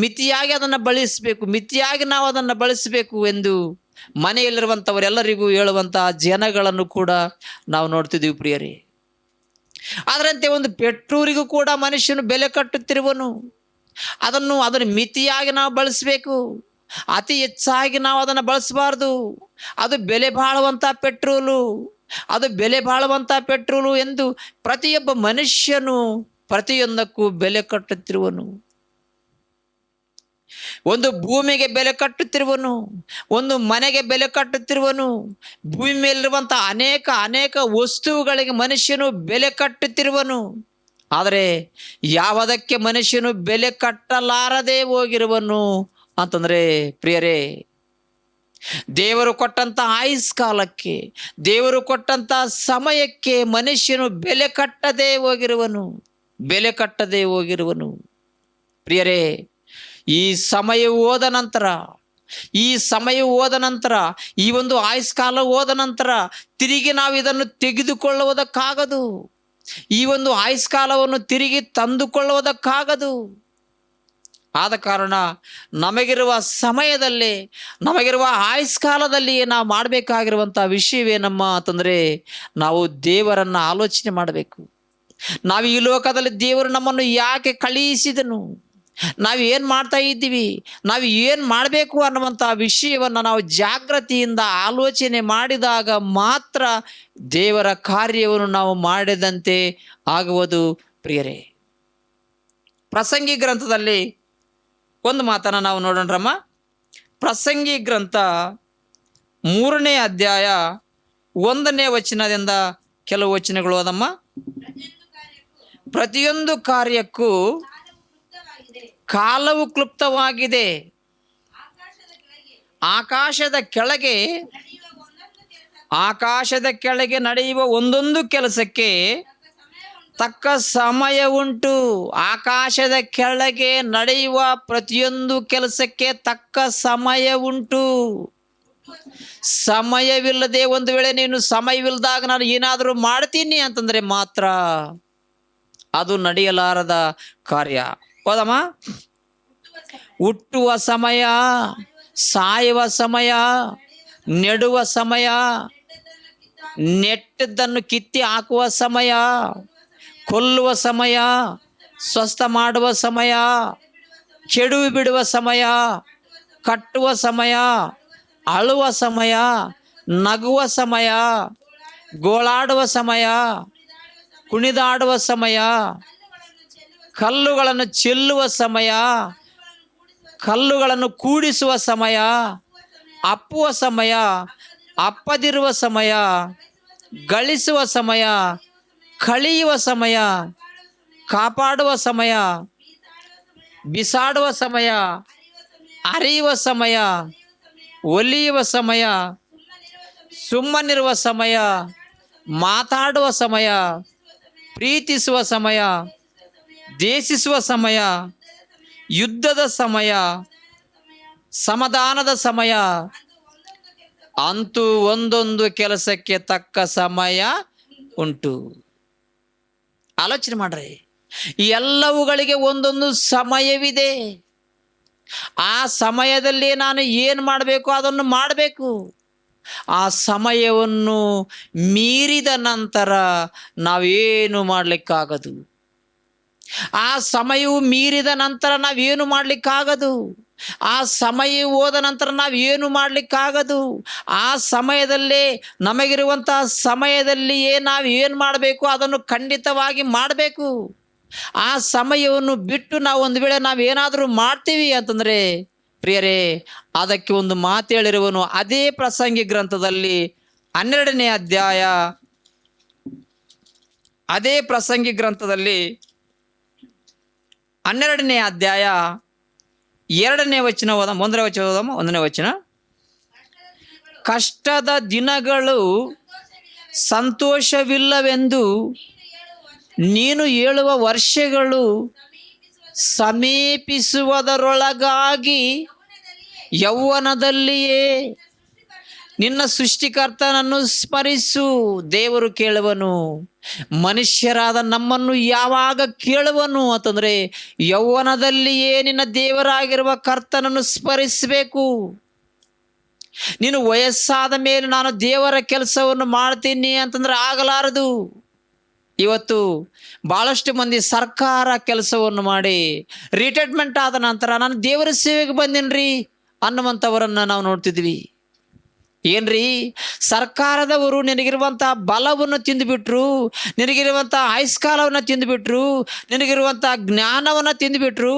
ಮಿತಿಯಾಗಿ ಅದನ್ನು ಬಳಸಬೇಕು, ಮಿತಿಯಾಗಿ ನಾವು ಅದನ್ನು ಬಳಸಬೇಕು ಎಂದು ಮನೆಯಲ್ಲಿರುವಂಥವರೆಲ್ಲರಿಗೂ ಹೇಳುವಂಥ ಜನಗಳನ್ನು ಕೂಡ ನಾವು ನೋಡ್ತಿದ್ದೀವಿ ಪ್ರಿಯರೇ. ಅದರಂತೆ ಒಂದು ಪೆಟ್ರೋಲಿಗೂ ಕೂಡ ಮನುಷ್ಯನು ಬೆಲೆ ಕಟ್ಟುತ್ತಿರುವನು. ಅದನ್ನು ಮಿತಿಯಾಗಿ ನಾವು ಬಳಸಬೇಕು, ಅತಿ ಹೆಚ್ಚಾಗಿ ನಾವು ಅದನ್ನು ಬಳಸಬಾರ್ದು. ಅದು ಬೆಲೆ ಬಾಳುವಂಥ ಪೆಟ್ರೋಲು, ಅದು ಬೆಲೆ ಬಾಳುವಂಥ ಪೆಟ್ರೋಲು ಎಂದು ಪ್ರತಿಯೊಬ್ಬ ಮನುಷ್ಯನು ಪ್ರತಿಯೊಂದಕ್ಕೂ ಬೆಲೆ ಕಟ್ಟುತ್ತಿರುವನು. ಒಂದು ಭೂಮಿಗೆ ಬೆಲೆ ಕಟ್ಟುತ್ತಿರುವನು, ಒಂದು ಮನೆಗೆ ಬೆಲೆ ಕಟ್ಟುತ್ತಿರುವನು, ಭೂಮಿ ಮೇಲಿರುವಂಥ ಅನೇಕ ವಸ್ತುಗಳಿಗೆ ಮನುಷ್ಯನು ಬೆಲೆ ಕಟ್ಟುತ್ತಿರುವನು. ಆದರೆ ಯಾವುದಕ್ಕೆ ಮನುಷ್ಯನು ಬೆಲೆ ಕಟ್ಟಲಾರದೆ ಹೋಗಿರುವನು ಅಂತಂದರೆ ಪ್ರಿಯರೇ, ದೇವರು ಕೊಟ್ಟಂಥ ಆಯುಷ್ಕಾಲಕ್ಕೆ, ದೇವರು ಕೊಟ್ಟಂಥ ಸಮಯಕ್ಕೆ ಮನುಷ್ಯನು ಬೆಲೆ ಕಟ್ಟದೇ ಹೋಗಿರುವನು, ಬೆಲೆ ಕಟ್ಟದೇ ಹೋಗಿರುವನು ಪ್ರಿಯರೇ. ಈ ಸಮಯ ಹೋದ ನಂತರ, ಈ ಸಮಯ ಹೋದ ನಂತರ, ಈ ಒಂದು ಆಯುಷ್ಕಾಲ ಹೋದ ನಂತರ ತಿರುಗಿ ನಾವು ಇದನ್ನು ತೆಗೆದುಕೊಳ್ಳುವುದಕ್ಕಾಗದು, ಈ ಒಂದು ಆಯುಷ್ಕಾಲವನ್ನು ತಿರುಗಿ ತಂದುಕೊಳ್ಳುವುದಕ್ಕಾಗದು. ಆದ ಕಾರಣ ನಮಗಿರುವ ಸಮಯದಲ್ಲಿ, ನಮಗಿರುವ ಆಯುಷ್ಕಾಲದಲ್ಲಿ ನಾವು ಮಾಡಬೇಕಾಗಿರುವಂಥ ವಿಷಯವೇನಮ್ಮ ಅಂತಂದರೆ, ನಾವು ದೇವರನ್ನು ಆಲೋಚನೆ ಮಾಡಬೇಕು. ನಾವು ಈ ಲೋಕದಲ್ಲಿ ದೇವರು ನಮ್ಮನ್ನು ಯಾಕೆ ಕಳುಹಿಸಿದನು, ನಾವು ಏನು ಮಾಡ್ತಾ ಇದ್ದೀವಿ, ನಾವು ಏನು ಮಾಡಬೇಕು ಅನ್ನುವಂಥ ವಿಷಯವನ್ನು ನಾವು ಜಾಗೃತಿಯಿಂದ ಆಲೋಚನೆ ಮಾಡಿದಾಗ ಮಾತ್ರ ದೇವರ ಕಾರ್ಯವನ್ನು ನಾವು ಮಾಡಿದಂತೆ ಆಗುವುದು ಪ್ರಿಯರೇ. ಪ್ರಸಂಗಿ ಗ್ರಂಥದಲ್ಲಿ ಒಂದು ಮಾತನ್ನು ನಾವು ನೋಡೋಣ್ರಮ್ಮ. ಪ್ರಸಂಗಿ ಗ್ರಂಥ 3ನೇ ಅಧ್ಯಾಯ 1ನೇ ವಚನದಿಂದ ಕೆಲವು ವಚನಗಳು ಅದಮ್ಮ. ಪ್ರತಿಯೊಂದು ಕಾರ್ಯಕ್ಕೂ ಕಾಲವು ಕ್ಲುಪ್ತವಾಗಿದೆ, ಆಕಾಶದ ಕೆಳಗೆ ನಡೆಯುವ ಒಂದೊಂದು ಕೆಲಸಕ್ಕೆ ತಕ್ಕ ಸಮಯ ಉಂಟು. ಆಕಾಶದ ಕೆಳಗೆ ನಡೆಯುವ ಪ್ರತಿಯೊಂದು ಕೆಲಸಕ್ಕೆ ತಕ್ಕ ಸಮಯ ಉಂಟು. ಸಮಯವಿಲ್ಲದೆ ಒಂದು ವೇಳೆ ನೀನು ಸಮಯವಿಲ್ಲದಾಗ ನಾನು ಏನಾದರೂ ಮಾಡ್ತೀನಿ ಅಂತಂದರೆ ಮಾತ್ರ ಅದು ನಡೆಯಲಾರದ ಕಾರ್ಯ. ಹೌದಮ್ಮ? ಹುಟ್ಟುವ ಸಮಯ, ಸಾಯುವ ಸಮಯ, ನೆಡುವ ಸಮಯ, ನೆಟ್ಟದ್ದನ್ನು ಕಿತ್ತಿ ಹಾಕುವ ಸಮಯ, ಕೊಲ್ಲುವ ಸಮಯ, ಸ್ವಸ್ಥ ಮಾಡುವ ಸಮಯ, ಕೆಡುವು ಬಿಡುವ ಸಮಯ, ಕಟ್ಟುವ ಸಮಯ, ಅಳುವ ಸಮಯ, ನಗುವ ಸಮಯ, ಗೋಳಾಡುವ ಸಮಯ, ಕುಣಿದಾಡುವ ಸಮಯ, ಕಲ್ಲುಗಳನ್ನು ಚೆಲ್ಲುವ ಸಮಯ, ಕಲ್ಲುಗಳನ್ನು ಕೂಡಿಸುವ ಸಮಯ, ಅಪ್ಪುವ ಸಮಯ, ಅಪ್ಪದಿರುವ ಸಮಯ, ಗಳಿಸುವ ಸಮಯ, ಕಳೆಯುವ ಸಮಯ, ಕಾಪಾಡುವ ಸಮಯ, ಬಿಸಾಡುವ ಸಮಯ, ಅರಿಯುವ ಸಮಯ, ಒಲಿಯುವ ಸಮಯ, ಸುಮ್ಮನಿರುವ ಸಮಯ, ಮಾತಾಡುವ ಸಮಯ, ಪ್ರೀತಿಸುವ ಸಮಯ, ದೇಶಿಸುವ ಸಮಯ, ಯುದ್ಧದ ಸಮಯ, ಸಮಾಧಾನದ ಸಮಯ, ಅಂತೂ ಒಂದೊಂದು ಕೆಲಸಕ್ಕೆ ತಕ್ಕ ಸಮಯ ಉಂಟು. ಆಲೋಚನೆ ಮಾಡ್ರಿ, ಎಲ್ಲವುಗಳಿಗೆ ಒಂದೊಂದು ಸಮಯವಿದೆ. ಆ ಸಮಯದಲ್ಲಿ ನಾನು ಏನು ಮಾಡಬೇಕು ಅದನ್ನು ಮಾಡಬೇಕು. ಆ ಸಮಯವನ್ನು ಮೀರಿದ ನಂತರ ನಾವೇನು ಮಾಡಲಿಕ್ಕಾಗದು. ಆ ಸಮಯವು ಮೀರಿದ ನಂತರ ನಾವೇನು ಮಾಡಲಿಕ್ಕಾಗದು. ಆ ಸಮಯ ಹೋದ ನಂತರ ನಾವೇನು ಮಾಡಲಿಕ್ಕಾಗದು. ಆ ಸಮಯದಲ್ಲೇ ನಮಗಿರುವಂತಹ ಸಮಯದಲ್ಲಿಯೇ ನಾವು ಏನು ಮಾಡಬೇಕು ಅದನ್ನು ಖಂಡಿತವಾಗಿ ಮಾಡಬೇಕು. ಆ ಸಮಯವನ್ನು ಬಿಟ್ಟು ನಾವು ಒಂದು ವೇಳೆ ನಾವೇನಾದರೂ ಮಾಡ್ತೀವಿ ಅಂತಂದರೆ ಪ್ರಿಯರೇ, ಅದಕ್ಕೆ ಒಂದು ಮಾತು ಹೇಳಿರುವನು. ಅದೇ ಪ್ರಸಂಗಿ ಗ್ರಂಥದಲ್ಲಿ 12ನೇ ಅಧ್ಯಾಯ, ಅದೇ ಪ್ರಸಂಗಿ ಗ್ರಂಥದಲ್ಲಿ 12ನೇ ಅಧ್ಯಾಯ 2ನೇ ವಚನ ಓದಮ್ಮ. 1ನೇ ವಚನ ಓದಮ್ಮ. 1ನೇ ವಚನ, ಕಷ್ಟದ ದಿನಗಳು ಸಂತೋಷವಿಲ್ಲವೆಂದು ನೀನು ಹೇಳುವ ವರ್ಷಗಳು ಸಮೀಪಿಸುವುದರೊಳಗಾಗಿ ಯೌವನದಲ್ಲಿಯೇ ನಿನ್ನ ಸೃಷ್ಟಿಕರ್ತನನ್ನು ಸ್ಮರಿಸು. ದೇವರು ಕೇಳುವನು. ಮನುಷ್ಯರಾದ ನಮ್ಮನ್ನು ಯಾವಾಗ ಕೇಳುವನು ಅಂತಂದರೆ, ಯೌವನದಲ್ಲಿಯೇ ನಿನ್ನ ದೇವರಾಗಿರುವ ಕರ್ತನನ್ನು ಸ್ಮರಿಸಬೇಕು. ನೀನು ವಯಸ್ಸಾದ ಮೇಲೆ ನಾನು ದೇವರ ಕೆಲಸವನ್ನು ಮಾಡ್ತೀನಿ ಅಂತಂದ್ರೆ ಆಗಲಾರದು. ಇವತ್ತು ಭಾಳಷ್ಟು ಮಂದಿ ಸರ್ಕಾರ ಕೆಲಸವನ್ನು ಮಾಡಿ ರಿಟೈರ್ಮೆಂಟ್ ಆದ ನಂತರ ನಾನು ದೇವರ ಸೇವೆಗೆ ಬಂದೇನ್ರಿ ಅನ್ನುವಂಥವರನ್ನು ನಾವು ನೋಡ್ತಿದ್ವಿ. ಏನ್ರಿ, ಸರ್ಕಾರದವರು ನಿನಗಿರುವಂಥ ಬಲವನ್ನು ತಿಂದುಬಿಟ್ರು, ನಿನಗಿರುವಂಥ ಆಯುಷ್ಕಾಲವನ್ನು ತಿಂದುಬಿಟ್ರು, ನಿನಗಿರುವಂಥ ಜ್ಞಾನವನ್ನು ತಿಂದುಬಿಟ್ರು.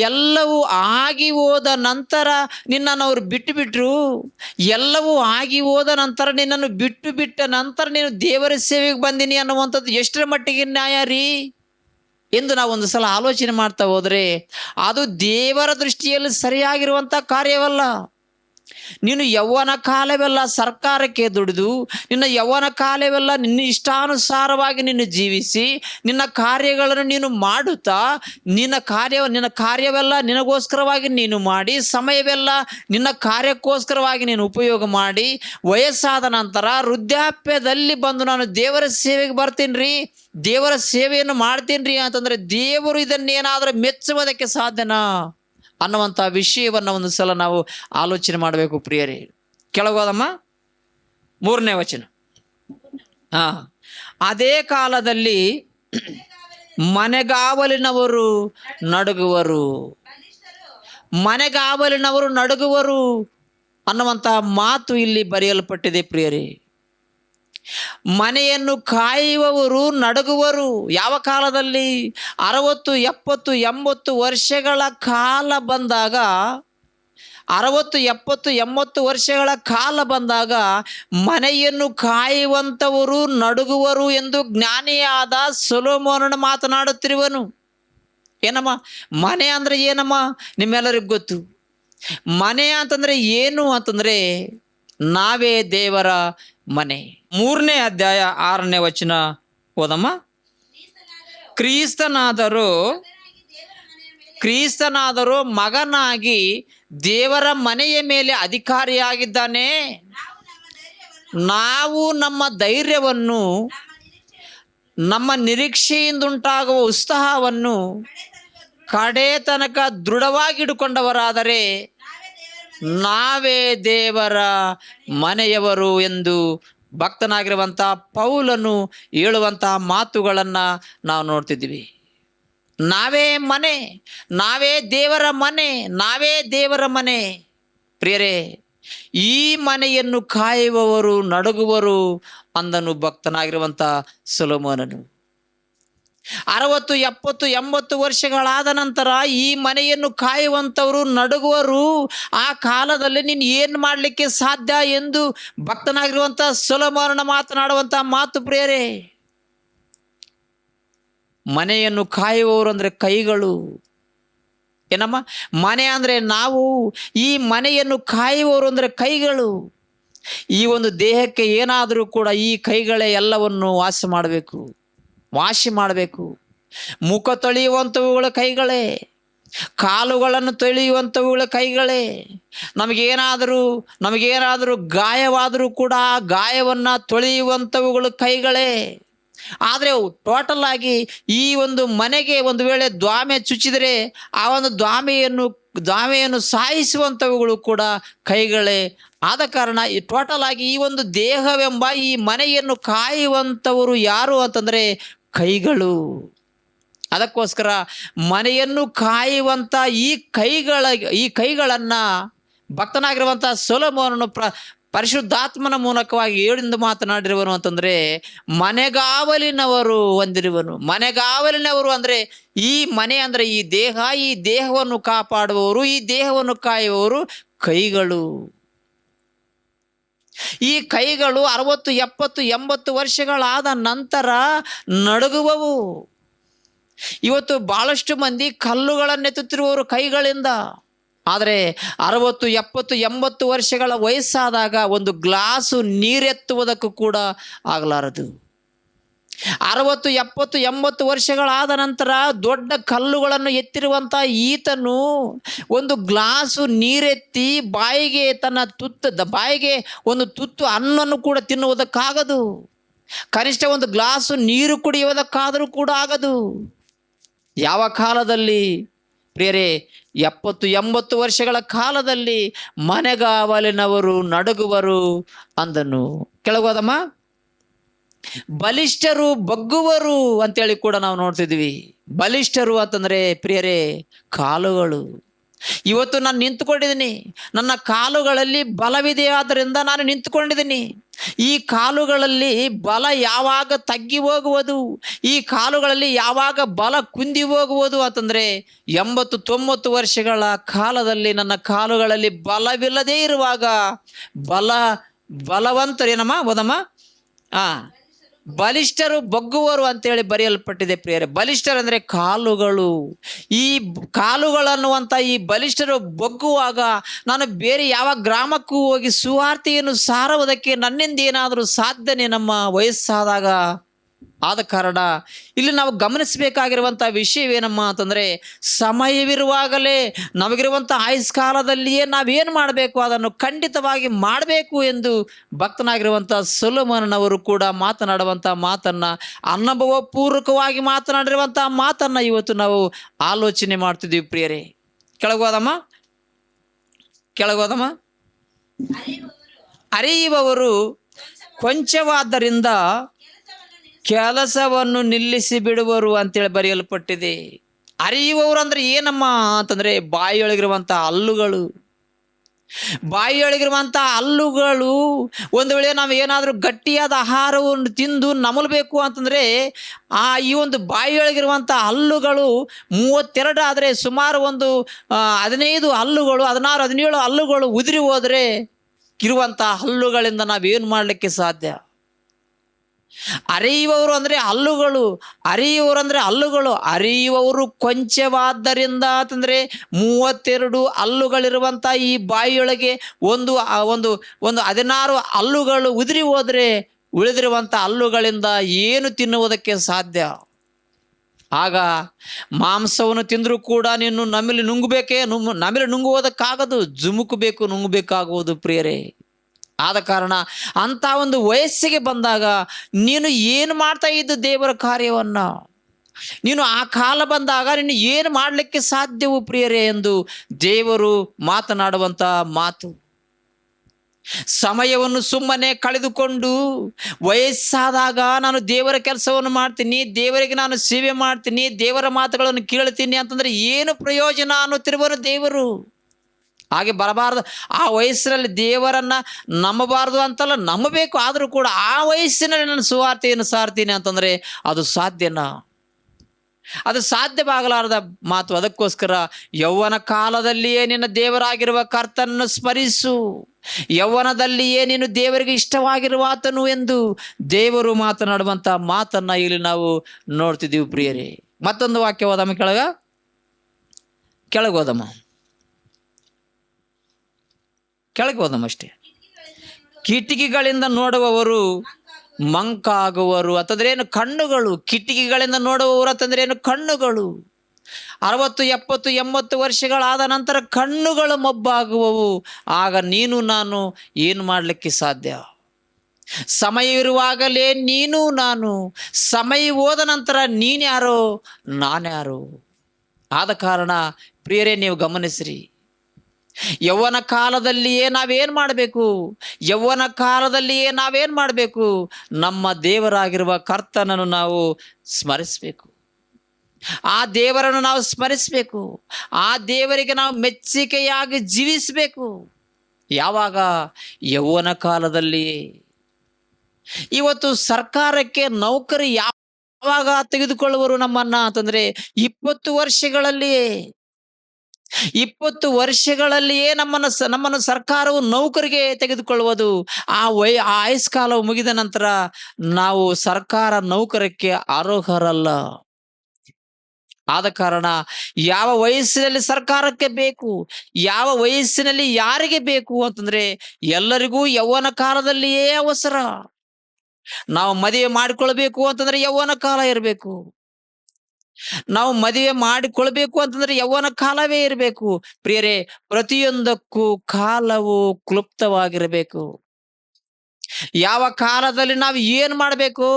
ಎಲ್ಲವೂ ಆಗಿ ಹೋದ ನಂತರ ನಿನ್ನನ್ನು ಅವರು ಬಿಟ್ಟುಬಿಟ್ರು. ಎಲ್ಲವೂ ಆಗಿ ಹೋದ ನಂತರ ನಿನ್ನನ್ನು ಬಿಟ್ಟ ನಂತರ ನೀನು ದೇವರ ಸೇವೆಗೆ ಬಂದೀನಿ ಅನ್ನುವಂಥದ್ದು ಎಷ್ಟರ ಮಟ್ಟಿಗೆ ನ್ಯಾಯ ರೀ ಎಂದು ನಾವು ಒಂದು ಸಲ ಆಲೋಚನೆ ಮಾಡ್ತಾ ಹೋದರೆ ಅದು ದೇವರ ದೃಷ್ಟಿಯಲ್ಲಿ ಸರಿಯಾಗಿರುವಂಥ ಕಾರ್ಯವಲ್ಲ. ನೀನು ಯೌವನ ಕಾಲವೆಲ್ಲ ಸರ್ಕಾರಕ್ಕೆ ದುಡಿದು, ನಿನ್ನ ಯೌವನ ಕಾಲವೆಲ್ಲ ನಿನ್ನ ಇಷ್ಟಾನುಸಾರವಾಗಿ ನೀನು ಜೀವಿಸಿ, ನಿನ್ನ ಕಾರ್ಯಗಳನ್ನು ನೀನು ಮಾಡುತ್ತಾ, ನಿನ್ನ ಕಾರ್ಯವೆಲ್ಲ ನಿನಗೋಸ್ಕರವಾಗಿ ನೀನು ಮಾಡಿ, ಸಮಯವೆಲ್ಲ ನಿನ್ನ ಕಾರ್ಯಕ್ಕೋಸ್ಕರವಾಗಿ ನೀನು ಉಪಯೋಗ ಮಾಡಿ, ವಯಸ್ಸಾದ ನಂತರ ವೃದ್ಧಾಪ್ಯದಲ್ಲಿ ಬಂದು ನಾನು ದೇವರ ಸೇವೆಗೆ ಬರ್ತೀನಿ ರೀ, ದೇವರ ಸೇವೆಯನ್ನು ಮಾಡ್ತೀನಿ ರೀ ಅಂತಂದರೆ ದೇವರು ಇದನ್ನೇನಾದರೂ ಮೆಚ್ಚುವುದಕ್ಕೆ ಸಾಧ್ಯನಾ ಅನ್ನುವಂಥ ವಿಷಯವನ್ನು ಒಂದು ಸಲ ನಾವು ಆಲೋಚನೆ ಮಾಡಬೇಕು ಪ್ರಿಯರೇ. ಕೆಳಗೋದಮ್ಮ 3ನೇ ವಚನ. ಅದೇ ಕಾಲದಲ್ಲಿ ಮನೆಗಾವಲಿನವರು ನಡುಗುವರು. ಮನೆಗಾವಲಿನವರು ನಡುಗುವರು ಅನ್ನುವಂಥ ಮಾತು ಇಲ್ಲಿ ಬರೆಯಲ್ಪಟ್ಟಿದೆ ಪ್ರಿಯರೇ. ಮನೆಯನ್ನು ಕಾಯುವವರು ನಡುಗುವರು. ಯಾವ ಕಾಲದಲ್ಲಿ? 60, 70, 80 ವರ್ಷಗಳ ಕಾಲ ಬಂದಾಗ, 60, 70, 80 ವರ್ಷಗಳ ಕಾಲ ಬಂದಾಗ ಮನೆಯನ್ನು ಕಾಯುವಂಥವರು ನಡುಗುವರು ಎಂದು ಜ್ಞಾನಿಯಾದ ಸೊಲೊಮೋನನು ಮಾತನಾಡುತ್ತಿರುವನು. ಏನಮ್ಮ ಮನೆ ಅಂದರೆ ಏನಮ್ಮ? ನಿಮ್ಮೆಲ್ಲರಿಗೂ ಗೊತ್ತು. ಮನೆ ಅಂತಂದರೆ ಏನು ಅಂತಂದರೆ ನಾವೇ ದೇವರ ಮನೆ. 3ನೇ ಅಧ್ಯಾಯ 6ನೇ ವಚನ ಓದಮ್ಮ. ಕ್ರಿಸ್ತನಾದರೂ ಮಗನಾಗಿ ದೇವರ ಮನೆಯ ಮೇಲೆ ಅಧಿಕಾರಿಯಾಗಿದ್ದಾನೆ. ನಾವು ನಮ್ಮ ಧೈರ್ಯವನ್ನು, ನಮ್ಮ ನಿರೀಕ್ಷೆಯಿಂದುಂಟಾಗುವ ಉತ್ಸಾಹವನ್ನು ಕಡೆ ತನಕ ದೃಢವಾಗಿಟ್ಟುಕೊಂಡವರಾದರೆ ನಾವೇ ದೇವರ ಮನೆಯವರು ಎಂದು ಭಕ್ತನಾಗಿರುವಂಥ ಪೌಲನು ಹೇಳುವಂತಹ ಮಾತುಗಳನ್ನು ನಾವು ನೋಡ್ತಿದ್ದೀವಿ. ನಾವೇ ಮನೆ, ನಾವೇ ದೇವರ ಮನೆ, ನಾವೇ ದೇವರ ಮನೆ. ಪ್ರಿಯರೇ, ಈ ಮನೆಯನ್ನು ಕಾಯುವವರು ನಡುಗುವರು ಅಂದನು ಭಕ್ತನಾಗಿರುವಂಥ ಸೊಲೊಮೋನನು. 60, 70, 80 ವರ್ಷಗಳಾದ ನಂತರ ಈ ಮನೆಯನ್ನು ಕಾಯುವಂಥವರು ನಡುಗುವರು. ಆ ಕಾಲದಲ್ಲಿ ನೀನು ಏನು ಮಾಡಲಿಕ್ಕೆ ಸಾಧ್ಯ ಎಂದು ಭಕ್ತನಾಗಿರುವಂಥ ಸೊಲೊಮೋನನ ಮಾತನಾಡುವಂಥ ಮಾತು ಪ್ರಿಯರೇ. ಮನೆಯನ್ನು ಕಾಯುವವರು ಅಂದರೆ ಕೈಗಳು. ಏನಮ್ಮ? ಮನೆ ಅಂದರೆ ನಾವು. ಈ ಮನೆಯನ್ನು ಕಾಯುವವರು ಅಂದರೆ ಕೈಗಳು. ಈ ಒಂದು ದೇಹಕ್ಕೆ ಏನಾದರೂ ಕೂಡ ಈ ಕೈಗಳೇ ಎಲ್ಲವನ್ನು ವಾಸಿ ಮಾಡಬೇಕು. ಮುಖ ತೊಳೆಯುವಂಥವುಗಳ ಕೈಗಳೇ, ಕಾಲುಗಳನ್ನು ತೊಳೆಯುವಂಥವುಗಳ ಕೈಗಳೇ. ನಮಗೇನಾದರೂ ಗಾಯವಾದರೂ ಕೂಡ ಆ ಗಾಯವನ್ನು ತೊಳೆಯುವಂಥವುಗಳು ಕೈಗಳೇ. ಆದರೆ ಟೋಟಲ್ ಆಗಿ ಈ ಒಂದು ಮನೆಗೆ ಒಂದು ವೇಳೆ ದ್ವಾಮೆ ಚುಚ್ಚಿದರೆ ಆ ಒಂದು ದ್ವಾಮೆಯನ್ನು ಸಾಯಿಸುವಂಥವುಗಳು ಕೂಡ ಕೈಗಳೇ. ಆದ ಕಾರಣ ಈ ಟೋಟಲ್ ಆಗಿ ಈ ಒಂದು ದೇಹವೆಂಬ ಈ ಮನೆಯನ್ನು ಕಾಯುವಂಥವರು ಯಾರು ಅಂತಂದರೆ ಕೈಗಳು. ಅದಕ್ಕೋಸ್ಕರ ಮನೆಯನ್ನು ಕಾಯುವಂಥ ಈ ಕೈಗಳನ್ನು ಭಕ್ತನಾಗಿರುವಂಥ ಸೊಲೊಮೋನನು ಪರಿಶುದ್ಧಾತ್ಮನ ಮೂಲಕವಾಗಿ ಏಳಿಂದ ಮಾತನಾಡಿರುವನು ಅಂತಂದರೆ ಮನೆಗಾವಲಿನವರು ಅಂದರೆ ಈ ಮನೆ ಅಂದರೆ ಈ ದೇಹವನ್ನು ಕಾಪಾಡುವವರು, ಈ ದೇಹವನ್ನು ಕಾಯುವವರು ಕೈಗಳು. ಈ ಕೈಗಳು 60, 70, 80 ವರ್ಷಗಳಾದ ನಂತರ ನಡುಗುವವು. ಇವತ್ತು ಬಹಳಷ್ಟು ಮಂದಿ ಕಲ್ಲುಗಳನ್ನೆತ್ತುತ್ತಿರುವವರು ಕೈಗಳಿಂದ. ಆದರೆ 60, 70, 80 ವರ್ಷಗಳ ವಯಸ್ಸಾದಾಗ ಒಂದು ಗ್ಲಾಸು ನೀರೆತ್ತುವುದಕ್ಕೂ ಕೂಡ ಆಗಲಾರದು. 60, 70, 80 ವರ್ಷಗಳಾದ ನಂತರ ದೊಡ್ಡ ಕಲ್ಲುಗಳನ್ನು ಎತ್ತಿರುವಂಥ ಈತನು ಒಂದು ಗ್ಲಾಸು ನೀರೆತ್ತಿ ಬಾಯಿಗೆ ಒಂದು ತುತ್ತು ಅನ್ನನ್ನು ಕೂಡ ತಿನ್ನುವುದಕ್ಕಾಗದು. ಕನಿಷ್ಠ ಒಂದು ಗ್ಲಾಸು ನೀರು ಕುಡಿಯುವುದಕ್ಕಾದರೂ ಕೂಡ ಆಗದು. ಯಾವ ಕಾಲದಲ್ಲಿ ಪ್ರಿಯರೇ? 70, 80 ವರ್ಷಗಳ ಕಾಲದಲ್ಲಿ ಮನೆಗಾವಲಿನವರು ನಡುಗುವರು ಅಂದನು. ಕೆಳಗೋದಮ್ಮ. ಬಲಿಷ್ಠರು ಬಗ್ಗುವರು ಅಂತೇಳಿ ಕೂಡ ನಾವು ನೋಡ್ತಿದ್ವಿ. ಬಲಿಷ್ಠರು ಅಂತಂದರೆ ಪ್ರಿಯರೇ ಕಾಲುಗಳು. ಇವತ್ತು ನಾನು ನಿಂತುಕೊಂಡಿದ್ದೀನಿ, ನನ್ನ ಕಾಲುಗಳಲ್ಲಿ ಬಲವಿದೆ, ಆದ್ದರಿಂದ ನಾನು ನಿಂತುಕೊಂಡಿದ್ದೀನಿ. ಈ ಕಾಲುಗಳಲ್ಲಿ ಬಲ ಯಾವಾಗ ತಗ್ಗಿ ಹೋಗುವುದು, ಈ ಕಾಲುಗಳಲ್ಲಿ ಯಾವಾಗ ಬಲ ಕುಂದಿ ಹೋಗುವುದು ಅಂತಂದರೆ 80, 90 ವರ್ಷಗಳ ಕಾಲದಲ್ಲಿ ನನ್ನ ಕಾಲುಗಳಲ್ಲಿ ಬಲವಿಲ್ಲದೇ ಇರುವಾಗ ಬಲವಂತರೇನಮ್ಮ ಓದಮ್ಮ. ಬಲಿಷ್ಠರು ಬಗ್ಗುವರು ಅಂತೇಳಿ ಬರೆಯಲ್ಪಟ್ಟಿದೆ ಪ್ರಿಯರೇ. ಬಲಿಷ್ಠರಂದರೆ ಕಾಲುಗಳು. ಈ ಕಾಲುಗಳನ್ನುವಂಥ ಈ ಬಲಿಷ್ಠರು ಬಗ್ಗುವಾಗ ನಾನು ಬೇರೆ ಯಾವ ಗ್ರಾಮಕ್ಕೂ ಹೋಗಿ ಸುವಾರ್ತೆಯನ್ನು ಸಾರುವುದಕ್ಕೆ ನನ್ನಿಂದ ಏನಾದರೂ ಸಾಧ್ಯನೇ ನಮ್ಮ ವಯಸ್ಸಾದಾಗ? ಆದ ಕಾರಣ ಇಲ್ಲಿ ನಾವು ಗಮನಿಸಬೇಕಾಗಿರುವಂಥ ವಿಷಯವೇನಮ್ಮ ಅಂತಂದರೆ ಸಮಯವಿರುವಾಗಲೇ ನಮಗಿರುವಂಥ ಆಯುಷ್ಕಾಲದಲ್ಲಿಯೇ ನಾವೇನು ಮಾಡಬೇಕು ಅದನ್ನು ಖಂಡಿತವಾಗಿ ಮಾಡಬೇಕು ಎಂದು ಭಕ್ತನಾಗಿರುವಂಥ ಸೊಲೊಮೋನನವರು ಕೂಡ ಮಾತನಾಡುವಂಥ ಮಾತನ್ನು, ಅನುಭವಪೂರ್ವಕವಾಗಿ ಮಾತನಾಡಿರುವಂಥ ಮಾತನ್ನು ಇವತ್ತು ನಾವು ಆಲೋಚನೆ ಮಾಡ್ತಿದ್ದೀವಿ ಪ್ರಿಯರೇ. ಕೆಳಗೋದಮ್ಮ. ಅರಿಯುವವರು ಕೊಂಚವಾದ್ದರಿಂದ ಕೆಲಸವನ್ನು ನಿಲ್ಲಿಸಿ ಬಿಡುವರು ಅಂತೇಳಿ ಬರೆಯಲ್ಪಟ್ಟಿದೆ. ಅರಿಯುವವರು ಅಂದರೆ ಏನಮ್ಮ ಅಂತಂದರೆ ಬಾಯಿಯೊಳಗಿರುವಂಥ ಹಲ್ಲುಗಳು ಒಂದು ವೇಳೆ ನಾವು ಏನಾದರೂ ಗಟ್ಟಿಯಾದ ಆಹಾರವನ್ನು ತಿಂದು ನಮಲಬೇಕು ಅಂತಂದರೆ ಈ ಒಂದು ಬಾಯಿಯೊಳಗಿರುವಂಥ ಹಲ್ಲುಗಳು 32 ಆದರೆ ಸುಮಾರು ಒಂದು 15 ಹಲ್ಲುಗಳು, 16, 17 ಹಲ್ಲುಗಳು ಉದುರಿ ಹೋದರೆ ಇರುವಂಥ ಹಲ್ಲುಗಳಿಂದ ನಾವೇನು ಮಾಡಲಿಕ್ಕೆ ಸಾಧ್ಯ? ಅರಿಯುವವರು ಅಂದರೆ ಹಲ್ಲುಗಳು. ಅರಿಯುವವರು ಕೊಂಚವಾದ್ದರಿಂದ ಅಂತಂದರೆ 32 ಹಲ್ಲುಗಳಿರುವಂಥ ಈ ಬಾಯಿಯೊಳಗೆ ಒಂದು 16 ಹಲ್ಲುಗಳು ಉದುರಿ ಹೋದರೆ ಉಳಿದಿರುವಂಥ ಹಲ್ಲುಗಳಿಂದ ಏನು ತಿನ್ನುವುದಕ್ಕೆ ಸಾಧ್ಯ? ಆಗ ಮಾಂಸವನ್ನು ತಿಂದರೂ ಕೂಡ ನೀನು ನಮಿಲಿ ನುಂಗುವುದಕ್ಕಾಗದು, ನುಂಗಬೇಕಾಗುವುದು ಪ್ರಿಯರೇ. ಆದ ಕಾರಣ ಅಂಥ ಒಂದು ವಯಸ್ಸಿಗೆ ಬಂದಾಗ ನೀನು ಏನು ಮಾಡ್ತಾ ಇದ್ದು ದೇವರ ಕಾರ್ಯವನ್ನು, ನೀನು ಆ ಕಾಲ ಬಂದಾಗ ನೀನು ಏನು ಮಾಡಲಿಕ್ಕೆ ಸಾಧ್ಯವು ಪ್ರಿಯರೇ ಎಂದು ದೇವರು ಮಾತನಾಡುವಂಥ ಮಾತು. ಸಮಯವನ್ನು ಸುಮ್ಮನೆ ಕಳೆದುಕೊಂಡು ವಯಸ್ಸಾದಾಗ ನಾನು ದೇವರ ಕೆಲಸವನ್ನು ಮಾಡ್ತೀನಿ, ದೇವರಿಗೆ ನಾನು ಸೇವೆ ಮಾಡ್ತೀನಿ, ದೇವರ ಮಾತುಗಳನ್ನು ಕೇಳ್ತೀನಿ ಅಂತಂದರೆ ಏನು ಪ್ರಯೋಜನ ಅನ್ನುತ್ತಿರುವರು ದೇವರು. ಹಾಗೆ ಬರಬಾರ್ದು. ಆ ವಯಸ್ಸಿನಲ್ಲಿ ದೇವರನ್ನ ನಂಬಬಾರ್ದು ಅಂತಲ್ಲ, ನಂಬಬೇಕು. ಆದರೂ ಕೂಡ ಆ ವಯಸ್ಸಿನಲ್ಲಿ ನಾನು ಸುವಾರ್ತೆಯನ್ನು ಸಾರ್ತೀನಿ ಅಂತಂದರೆ ಅದು ಸಾಧ್ಯನಾ? ಅದು ಸಾಧ್ಯವಾಗಲಾರದ ಮಾತು. ಅದಕ್ಕೋಸ್ಕರ ಯೌವನ ಕಾಲದಲ್ಲಿಯೇ ನಿನ್ನ ದೇವರಾಗಿರುವ ಕರ್ತನನ್ನು ಸ್ಮರಿಸು, ಯೌವನದಲ್ಲಿಯೇ ನೀನು ದೇವರಿಗೆ ಇಷ್ಟವಾಗಿರುವ ಆತನು ಎಂದು ದೇವರು ಮಾತನಾಡುವಂಥ ಮಾತನ್ನ ಇಲ್ಲಿ ನಾವು ನೋಡ್ತಿದ್ದೀವಿ ಪ್ರಿಯರೇ. ಮತ್ತೊಂದು ವಾಕ್ಯ ಓದಮ್ಮ, ಕೆಳಗೆ ಓದಮ್ಮ, ಕೆಳಗೆ ಓದಮ್ಮ ಅಷ್ಟೇ. ಕಿಟಕಿಗಳಿಂದ ನೋಡುವವರು ಮಂಕಾಗುವರು ಅಂತಂದ್ರೆ ಏನು? ಕಣ್ಣುಗಳು. ಕಿಟಕಿಗಳಿಂದ ನೋಡುವವರು ಅಂತಂದ್ರೆ ಏನು? ಕಣ್ಣುಗಳು. 60, 70, 80 ವರ್ಷಗಳಾದ ನಂತರ ಕಣ್ಣುಗಳು ಮಬ್ಬಾಗುವವು. ಆಗ ನೀನು ನಾನು ಏನು ಮಾಡಲಿಕ್ಕೆ ಸಾಧ್ಯ? ಸಮಯವಿರುವಾಗಲೇ ನೀನು ನಾನು, ಸಮಯ ಹೋದ ನಂತರ ನೀನ್ಯಾರೋ ನಾನ್ಯಾರೋ. ಆದ ಕಾರಣ ಪ್ರಿಯರೇ, ನೀವು ಗಮನಿಸ್ರಿ, ಯೌವನ ಕಾಲದಲ್ಲಿಯೇ ನಾವೇನು ಮಾಡಬೇಕು? ಯೌವನ ಕಾಲದಲ್ಲಿಯೇ ನಾವೇನು ಮಾಡಬೇಕು? ನಮ್ಮ ದೇವರಾಗಿರುವ ಕರ್ತನನ್ನು ನಾವು ಸ್ಮರಿಸಬೇಕು. ಆ ದೇವರನ್ನು ನಾವು ಸ್ಮರಿಸಬೇಕು. ಆ ದೇವರಿಗೆ ನಾವು ಮೆಚ್ಚುಗೆಯಾಗಿ ಜೀವಿಸಬೇಕು. ಯಾವಾಗ? ಯೌವನ ಕಾಲದಲ್ಲಿಯೇ. ಇವತ್ತು ಸರ್ಕಾರಕ್ಕೆ ನೌಕರಿ ಯಾವಾಗ ತೆಗೆದುಕೊಳ್ಳುವರು ನಮ್ಮನ್ನ ಅಂತಂದ್ರೆ 20 ವರ್ಷಗಳಲ್ಲಿಯೇ. 20 ವರ್ಷಗಳಲ್ಲಿಯೇ ನಮ್ಮನ್ನು ಸರ್ಕಾರವು ನೌಕರಿಗೆ ತೆಗೆದುಕೊಳ್ಳುವುದು. ಆ ಆಯುಷ್ಕಾಲವು ಮುಗಿದ ನಂತರ ನಾವು ಸರ್ಕಾರ ನೌಕರಕ್ಕೆ ಅರ್ಹರಲ್ಲ. ಆದ ಕಾರಣ ಯಾವ ವಯಸ್ಸಿನಲ್ಲಿ ಸರ್ಕಾರಕ್ಕೆ ಬೇಕು, ಯಾವ ವಯಸ್ಸಿನಲ್ಲಿ ಯಾರಿಗೆ ಬೇಕು ಅಂತಂದ್ರೆ ಎಲ್ಲರಿಗೂ ಯೌವನ ಕಾಲದಲ್ಲಿಯೇ ಅವಸರ. ನಾವು ಮದುವೆ ಮಾಡಿಕೊಳ್ಬೇಕು ಅಂತಂದ್ರೆ ಯೌವನ ಕಾಲ ಇರಬೇಕು. ನಾವು ಮದುವೆ ಮಾಡಿಕೊಳ್ಬೇಕು ಅಂತಂದ್ರೆ ಯೌವನ ಕಾಲವೇ ಇರಬೇಕು. ಪ್ರಿಯರೇ, ಪ್ರತಿಯೊಂದಕ್ಕೂ ಕಾಲವು ಕ್ಲುಪ್ತವಾಗಿರಬೇಕು. ಯಾವ ಕಾಲದಲ್ಲಿ ನಾವು ಏನು ಮಾಡಬೇಕು,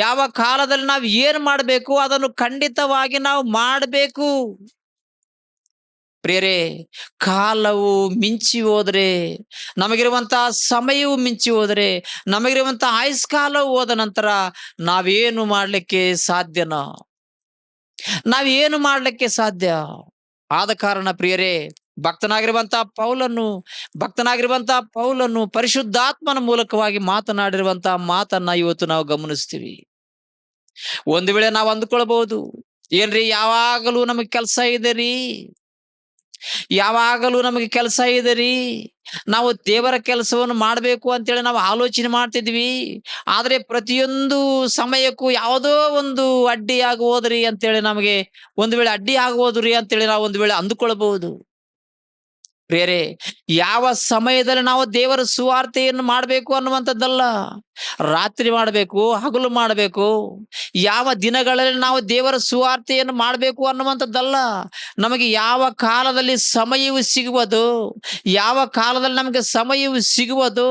ಯಾವ ಕಾಲದಲ್ಲಿ ನಾವು ಏನು ಮಾಡಬೇಕು ಅದನ್ನು ಖಂಡಿತವಾಗಿ ನಾವು ಮಾಡಬೇಕು. ಪ್ರಿಯರೇ, ಕಾಲವು ಮಿಂಚಿ ಹೋದ್ರೆ, ನಮಗಿರುವಂತಹ ಸಮಯವು ಮಿಂಚಿ ಹೋದ್ರೆ, ನಮಗಿರುವಂತಹ ಆಯುಷ್ಕಾಲವು ಹೋದ ನಂತರ ನಾವೇನು ಮಾಡಲಿಕ್ಕೆ ಸಾಧ್ಯನಾ? ನಾವೇನು ಮಾಡಲಿಕ್ಕೆ ಸಾಧ್ಯ? ಆದ ಕಾರಣ ಪ್ರಿಯರೇ, ಭಕ್ತನಾಗಿರುವಂತಹ ಪೌಲನು ಪರಿಶುದ್ಧಾತ್ಮನ ಮೂಲಕವಾಗಿ ಮಾತನಾಡಿರುವಂತಹ ಮಾತನ್ನ ಇವತ್ತು ನಾವು ಗಮನಿಸ್ತೀವಿ. ಒಂದು ವೇಳೆ ನಾವು ಅಂದುಕೊಳ್ಬಹುದು, ಏನ್ರಿ ಯಾವಾಗಲೂ ನಮಗೆ ಕೆಲಸ ಇದೆ ರೀ, ಯಾವಾಗಲೂ ನಮಗೆ ಕೆಲಸ ಇದೆ ರೀ, ನಾವು ದೇವರ ಕೆಲಸವನ್ನು ಮಾಡಬೇಕು ಅಂತೇಳಿ ನಾವು ಆಲೋಚನೆ ಮಾಡ್ತಿದ್ವಿ. ಆದರೆ ಪ್ರತಿಯೊಂದು ಸಮಯಕ್ಕೂ ಯಾವುದೋ ಒಂದು ಅಡ್ಡಿ ಆಗುವುದ್ರಿ ಅಂತೇಳಿ ನಮಗೆ ಒಂದು ವೇಳೆ ಅಡ್ಡಿ ಆಗುವುದ್ರಿ ಅಂತೇಳಿ ನಾವು ಒಂದು ವೇಳೆ ಅಂದುಕೊಳ್ಬಹುದು. ಪ್ರಿಯರೇ, ಯಾವ ಸಮಯದಲ್ಲಿ ನಾವು ದೇವರ ಸುವಾರ್ತೆಯನ್ನು ಮಾಡಬೇಕು ಅನ್ನುವಂಥದ್ದಲ್ಲ, ರಾತ್ರಿ ಮಾಡಬೇಕು, ಹಗಲು ಮಾಡಬೇಕು, ಯಾವ ದಿನಗಳಲ್ಲಿ ನಾವು ದೇವರ ಸುವಾರ್ತೆಯನ್ನು ಮಾಡಬೇಕು ಅನ್ನುವಂಥದ್ದಲ್ಲ. ನಮಗೆ ಯಾವ ಕಾಲದಲ್ಲಿ ಸಮಯವು ಸಿಗುವುದು, ಯಾವ ಕಾಲದಲ್ಲಿ ನಮಗೆ ಸಮಯವು ಸಿಗುವುದು,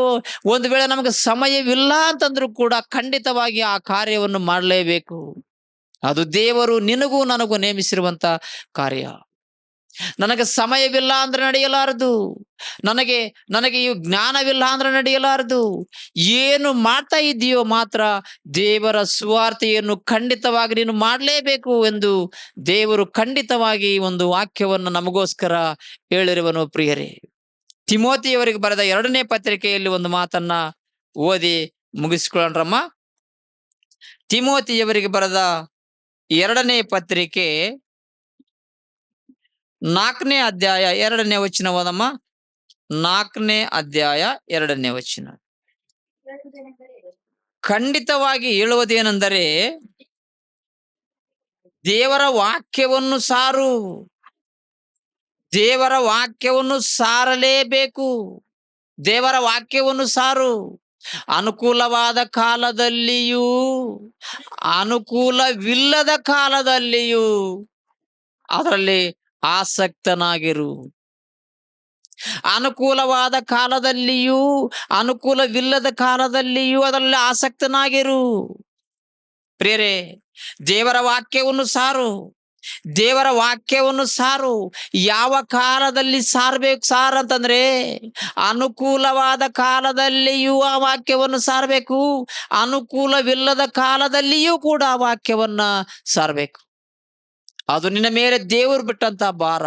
ಒಂದು ವೇಳೆ ನಮಗೆ ಸಮಯವಿಲ್ಲ ಅಂತಂದ್ರೂ ಕೂಡ ಖಂಡಿತವಾಗಿ ಆ ಕಾರ್ಯವನ್ನು ಮಾಡಲೇಬೇಕು. ಅದು ದೇವರು ನಿನಗೂ ನನಗೂ ನೇಮಿಸಿರುವಂತ ಕಾರ್ಯ. ನನಗೆ ಸಮಯವಿಲ್ಲ ಅಂದ್ರೆ ನಡೆಯಲಾರದು, ನನಗೆ ಈ ಜ್ಞಾನವಿಲ್ಲ ಅಂದ್ರೆ ನಡೆಯಲಾರದು. ಏನು ಮಾಡ್ತಾ ಇದ್ದೀಯೋ ಮಾತ್ರ ದೇವರ ಸುವಾರ್ತೆಯನ್ನು ಖಂಡಿತವಾಗಿ ನೀನು ಮಾಡಲೇಬೇಕು ಎಂದು ದೇವರು ಖಂಡಿತವಾಗಿ ಒಂದು ವಾಕ್ಯವನ್ನು ನಮಗೋಸ್ಕರ ಹೇಳಿರುವನು. ಪ್ರಿಯರೇ, ತಿಮೋತಿಯವರಿಗೆ ಬರೆದ 2ನೇ ಪತ್ರಿಕೆಯಲ್ಲಿ ಒಂದು ಮಾತನ್ನ ಓದಿ ಮುಗಿಸ್ಕೊಳ್ಳೋಣ್ರಮ್ಮ. ತಿಮೋತಿಯವರಿಗೆ ಬರೆದ 2ನೇ ಪತ್ರಿಕೆ 4ನೇ ಅಧ್ಯಾಯ 2ನೇ ವಚನ ಓದಮ್ಮ. 4ನೇ ಅಧ್ಯಾಯ 2ನೇ ವಚನ. ಖಂಡಿತವಾಗಿ ಹೇಳುವುದೇನೆಂದರೆ, ದೇವರ ವಾಕ್ಯವನ್ನು ಸಾರು, ದೇವರ ವಾಕ್ಯವನ್ನು ಸಾರಲೇಬೇಕು. ದೇವರ ವಾಕ್ಯವನ್ನು ಸಾರು. ಅನುಕೂಲವಾದ ಕಾಲದಲ್ಲಿಯೂ ಅನುಕೂಲವಿಲ್ಲದ ಕಾಲದಲ್ಲಿಯೂ ಅದರಲ್ಲಿ ಆಸಕ್ತನಾಗಿರು. ಅನುಕೂಲವಾದ ಕಾಲದಲ್ಲಿಯೂ ಅನುಕೂಲವಿಲ್ಲದ ಕಾಲದಲ್ಲಿಯೂ ಅದರಲ್ಲಿ ಆಸಕ್ತನಾಗಿರು. ಪ್ರಿಯರೇ, ದೇವರ ವಾಕ್ಯವನ್ನು ಸಾರು, ದೇವರ ವಾಕ್ಯವನ್ನು ಸಾರು. ಯಾವ ಕಾಲದಲ್ಲಿ ಸಾರ್ ಅಂತಂದ್ರೆ ಅನುಕೂಲವಾದ ಕಾಲದಲ್ಲಿಯೂ ಆ ವಾಕ್ಯವನ್ನು ಸಾರಬೇಕು, ಅನುಕೂಲವಿಲ್ಲದ ಕಾಲದಲ್ಲಿಯೂ ಕೂಡ ಆ ವಾಕ್ಯವನ್ನ ಸಾರಬೇಕು. ಅದು ನಿನ್ನ ಮೇಲೆ ದೇವರು ಬಿಟ್ಟಂತ ಭಾರ.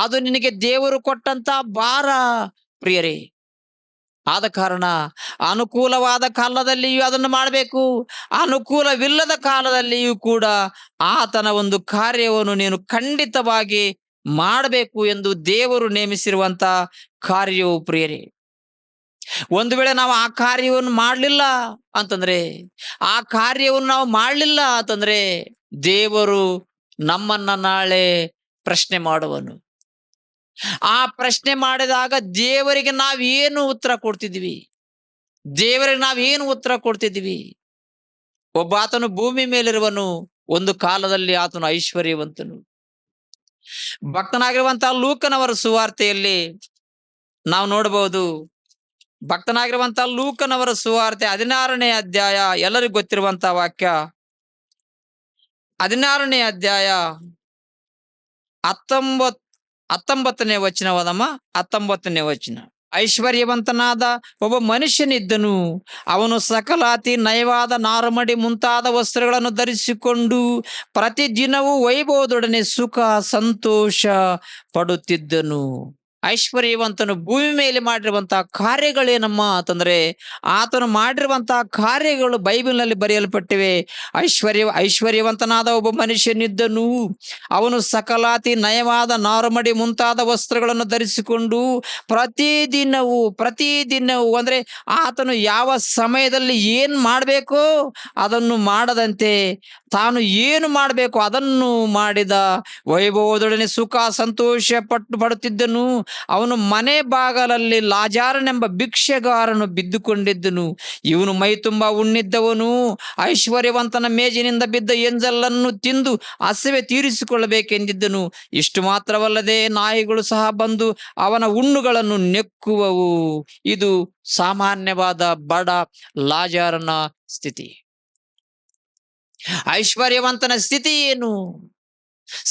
ಅದು ನಿನಗೆ ದೇವರು ಕೊಟ್ಟಂತ ಭಾರ ಪ್ರಿಯರೇ. ಆದ ಕಾರಣ ಅನುಕೂಲವಾದ ಕಾಲದಲ್ಲಿಯೂ ಅದನ್ನು ಮಾಡಬೇಕು, ಅನುಕೂಲವಿಲ್ಲದ ಕಾಲದಲ್ಲಿಯೂ ಕೂಡ ಆತನ ಒಂದು ಕಾರ್ಯವನ್ನು ನೀನು ಖಂಡಿತವಾಗಿ ಮಾಡಬೇಕು ಎಂದು ದೇವರು ನೇಮಿಸಿರುವಂತ ಕಾರ್ಯವು ಪ್ರಿಯರೇ. ಒಂದು ವೇಳೆ ನಾವು ಆ ಕಾರ್ಯವನ್ನು ಮಾಡಲಿಲ್ಲ ಅಂತಂದ್ರೆ, ಆ ಕಾರ್ಯವನ್ನು ನಾವು ಮಾಡಲಿಲ್ಲ ಅಂತಂದ್ರೆ ದೇವರು ನಮ್ಮನ್ನ ನಾಳೆ ಪ್ರಶ್ನೆ ಮಾಡುವನು. ಆ ಪ್ರಶ್ನೆ ಮಾಡಿದಾಗ ದೇವರಿಗೆ ನಾವೇನು ಉತ್ತರ ಕೊಡ್ತಿದ್ವಿ? ದೇವರಿಗೆ ನಾವೇನು ಉತ್ತರ ಕೊಡ್ತಿದ್ವಿ? ಒಬ್ಬ ಆತನು ಭೂಮಿ ಮೇಲಿರುವನು, ಒಂದು ಕಾಲದಲ್ಲಿ ಆತನು ಐಶ್ವರ್ಯವಂತನು. ಭಕ್ತನಾಗಿರುವಂತಹ ಲೂಕನವರ ಸುವಾರ್ತೆಯಲ್ಲಿ ನಾವು ನೋಡಬಹುದು. ಭಕ್ತನಾಗಿರುವಂತಹ ಲೂಕನವರ ಸುವಾರ್ತೆ 16ನೇ ಅಧ್ಯಾಯ, ಎಲ್ಲರಿಗೂ ಗೊತ್ತಿರುವಂತಹ ವಾಕ್ಯ. 16ನೇ ಅಧ್ಯಾಯ 19ನೇ ವಚನವಾದಮ್ಮ. 19ನೇ ವಚನ. ಐಶ್ವರ್ಯವಂತನಾದ ಒಬ್ಬ ಮನುಷ್ಯನಿದ್ದನು. ಅವನು ಸಕಲಾತಿ ನಯವಾದ ನಾರುಮಡಿ ಮುಂತಾದ ವಸ್ತ್ರಗಳನ್ನು ಧರಿಸಿಕೊಂಡು ಪ್ರತಿದಿನವೂ ವೈಭವದೊಡನೆ ಸುಖ ಸಂತೋಷ ಪಡುತ್ತಿದ್ದನು. ಐಶ್ವರ್ಯವಂತನು ಭೂಮಿ ಮೇಲೆ ಮಾಡಿರುವಂತಹ ಕಾರ್ಯಗಳೇನಮ್ಮ ಅಂತಂದ್ರೆ, ಆತನು ಮಾಡಿರುವಂತಹ ಕಾರ್ಯಗಳು ಬೈಬಲ್ನಲ್ಲಿ ಬರೆಯಲ್ಪಟ್ಟಿವೆ. ಐಶ್ವರ್ಯವಂತನಾದ ಒಬ್ಬ ಮನುಷ್ಯನಿದ್ದನು. ಅವನು ಸಕಲಾತಿ ನಯವಾದ ನಾರುಮಡಿ ಮುಂತಾದ ವಸ್ತ್ರಗಳನ್ನು ಧರಿಸಿಕೊಂಡು ಪ್ರತಿದಿನವೂ ಅಂದ್ರೆ ಆತನು ಯಾವ ಸಮಯದಲ್ಲಿ ಏನ್ ಮಾಡಬೇಕೋ ಅದನ್ನು ಮಾಡದಂತೆ ತಾನು ಏನು ಮಾಡಬೇಕು ಅದನ್ನು ಮಾಡಿದ ವೈಭವದೊಡನೆ ಸುಖ ಸಂತೋಷ ಪಡುತ್ತಿದ್ದನು. ಅವನು ಮನೆ ಬಾಗಲಲ್ಲಿ ಲಾಜಾರನೆಂಬ ಭಿಕ್ಷೆಗಾರನು ಬಿದ್ದುಕೊಂಡಿದ್ದನು. ಇವನು ಮೈ ತುಂಬಾ ಉಣ್ಣಿದ್ದವನು. ಐಶ್ವರ್ಯವಂತನ ಮೇಜಿನಿಂದ ಬಿದ್ದ ಎಂಜಲನ್ನು ತಿಂದು ಹಸಿವೆ ತೀರಿಸಿಕೊಳ್ಳಬೇಕೆಂದಿದ್ದನು. ಇಷ್ಟು ಮಾತ್ರವಲ್ಲದೆ ನಾಯಿಗಳು ಸಹ ಬಂದು ಅವನ ಹುಣ್ಣುಗಳನ್ನು ನೆಕ್ಕುವವು. ಇದು ಸಾಮಾನ್ಯವಾದ ಬಡ ಲಾಜಾರನ ಸ್ಥಿತಿ. ಐಶ್ವರ್ಯವಂತನ ಸ್ಥಿತಿ ಏನು?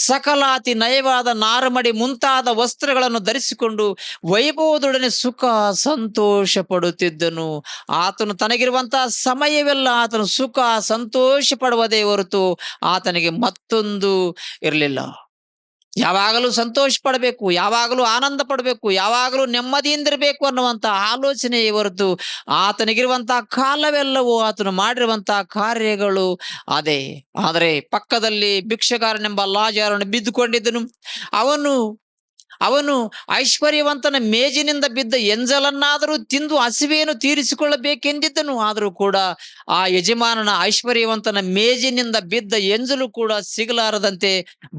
ಸಕಲಾತಿ ನಯವಾದ ನಾರುಮಡಿ ಮುಂತಾದ ವಸ್ತ್ರಗಳನ್ನು ಧರಿಸಿಕೊಂಡು ವೈಭವದೊಡನೆ ಸುಖ ಸಂತೋಷ ಪಡುತ್ತಿದ್ದನು. ಆತನು ತನಗಿರುವಂತಹ ಸಮಯವೆಲ್ಲ ಆತನು ಸುಖ ಸಂತೋಷ ಪಡುವುದೇ ಹೊರತು ಆತನಿಗೆ ಮತ್ತೊಂದು ಇರಲಿಲ್ಲ. ಯಾವಾಗಲೂ ಸಂತೋಷ ಪಡಬೇಕು, ಯಾವಾಗಲೂ ಆನಂದ ಪಡಬೇಕು, ಯಾವಾಗಲೂ ನೆಮ್ಮದಿಯಿಂದಿರಬೇಕು ಅನ್ನುವಂಥ ಆಲೋಚನೆಯೇ ಹೊರತು ಆತನಿಗಿರುವಂತಹ ಕಾಲವೆಲ್ಲವೂ ಆತನು ಮಾಡಿರುವಂತಹ ಕಾರ್ಯಗಳು ಅದೇ. ಆದರೆ ಪಕ್ಕದಲ್ಲಿ ಭಿಕ್ಷಗಾರನೆಂಬ ಲಾಜಾರನು ಬಿದ್ದುಕೊಂಡಿದ್ದನು. ಅವನು ಐಶ್ವರ್ಯವಂತನ ಮೇಜಿನಿಂದ ಬಿದ್ದ ಎಂಜಲನ್ನಾದರೂ ತಿಂದು ಹಸಿವೆಯನ್ನು ತೀರಿಸಿಕೊಳ್ಳಬೇಕೆಂದಿದ್ದನು. ಆದರೂ ಕೂಡ ಆ ಯಜಮಾನನ ಐಶ್ವರ್ಯವಂತನ ಮೇಜಿನಿಂದ ಬಿದ್ದ ಎಂಜಲು ಕೂಡ ಸಿಗಲಾರದಂತೆ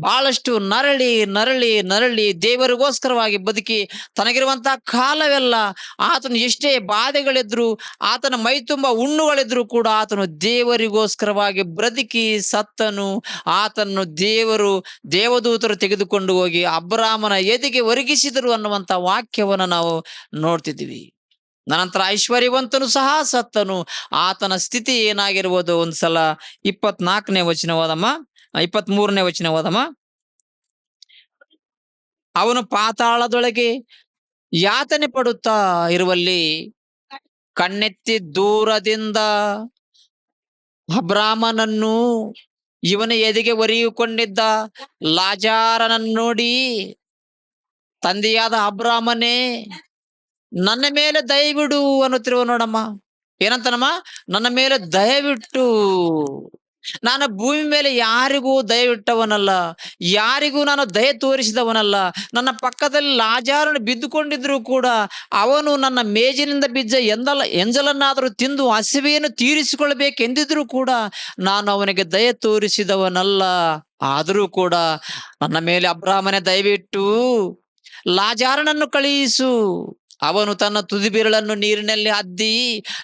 ಬಹಳಷ್ಟು ನರಳಿ ನರಳಿ ನರಳಿ ದೇವರಿಗೋಸ್ಕರವಾಗಿ ಬದುಕಿ ತನಗಿರುವಂತಹ ಕಾಲವೆಲ್ಲ ಆತನು ಎಷ್ಟೇ ಬಾಧೆಗಳಿದ್ರು, ಆತನ ಮೈ ತುಂಬ ಹುಣ್ಣುಗಳಿದ್ರು ಕೂಡ ಆತನು ದೇವರಿಗೋಸ್ಕರವಾಗಿ ಬದುಕಿ ಸತ್ತನು. ಆತನು ದೇವದೂತರು ತೆಗೆದುಕೊಂಡು ಹೋಗಿ ಅಬ್ರಾಮನ ಎದೆಗೆ ಒರಗಿಸಿದರು ಅನ್ನುವಂಥ ವಾಕ್ಯವನ್ನು ನಾವು ನೋಡ್ತಿದ್ದೀವಿ. ನಂತರ ಐಶ್ವರ್ಯವಂತನು ಸಹ ಸತ್ತನು. ಆತನ ಸ್ಥಿತಿ ಏನಾಗಿರ್ಬೋದು? ಒಂದ್ಸಲ 24ನೇ ವಚನ ಓದಮ್ಮ, 23ನೇ ವಚನ ಓದಮ್ಮ. ಅವನು ಪಾತಾಳದೊಳಗೆ ಯಾತನೆ ಪಡುತ್ತಾ ಇರುವಲ್ಲಿ ಕಣ್ಣೆತ್ತಿ ದೂರದಿಂದ ಅಬ್ರಾಮನನ್ನು ಇವನ ಎದೆಗೆ ಒರೆಯಿಕೊಂಡಿದ್ದ ಲಾಜಾರನನ್ನು ನೋಡಿ, ತಂದೆಯಾದ ಅಬ್ರಾಮನೇ ನನ್ನ ಮೇಲೆ ದಯವಿಡು ಅನ್ನುತ್ತಿರುವ ನೋಡಮ್ಮ. ಏನಂತನಮ್ಮ? ನನ್ನ ಮೇಲೆ ದಯವಿಟ್ಟು. ನಾನು ಭೂಮಿ ಮೇಲೆ ಯಾರಿಗೂ ದಯವಿಟ್ಟವನಲ್ಲ, ಯಾರಿಗೂ ನಾನು ದಯ ತೋರಿಸಿದವನಲ್ಲ. ನನ್ನ ಪಕ್ಕದಲ್ಲಿ ಲಾಜಾರನು ಬಿದ್ದುಕೊಂಡಿದ್ರು ಕೂಡ ಅವನು ನನ್ನ ಮೇಜಿನಿಂದ ಬಿದ್ದ ಎಂಜಲನ್ನಾದರೂ ತಿಂದು ಹಸಿವೆಯನ್ನು ತೀರಿಸಿಕೊಳ್ಬೇಕೆಂದಿದ್ರು ಕೂಡ ನಾನು ಅವನಿಗೆ ದಯ ತೋರಿಸಿದವನಲ್ಲ. ಆದರೂ ಕೂಡ ನನ್ನ ಮೇಲೆ ಅಬ್ರಾಮನೇ ದಯವಿಟ್ಟು ಲಾಜಾರನನ್ನು ಕಳುಹಿಸು. ಅವನು ತನ್ನ ತುದಿ ಬೆರಳನ್ನು ನೀರಿನಲ್ಲಿ ಅದ್ದಿ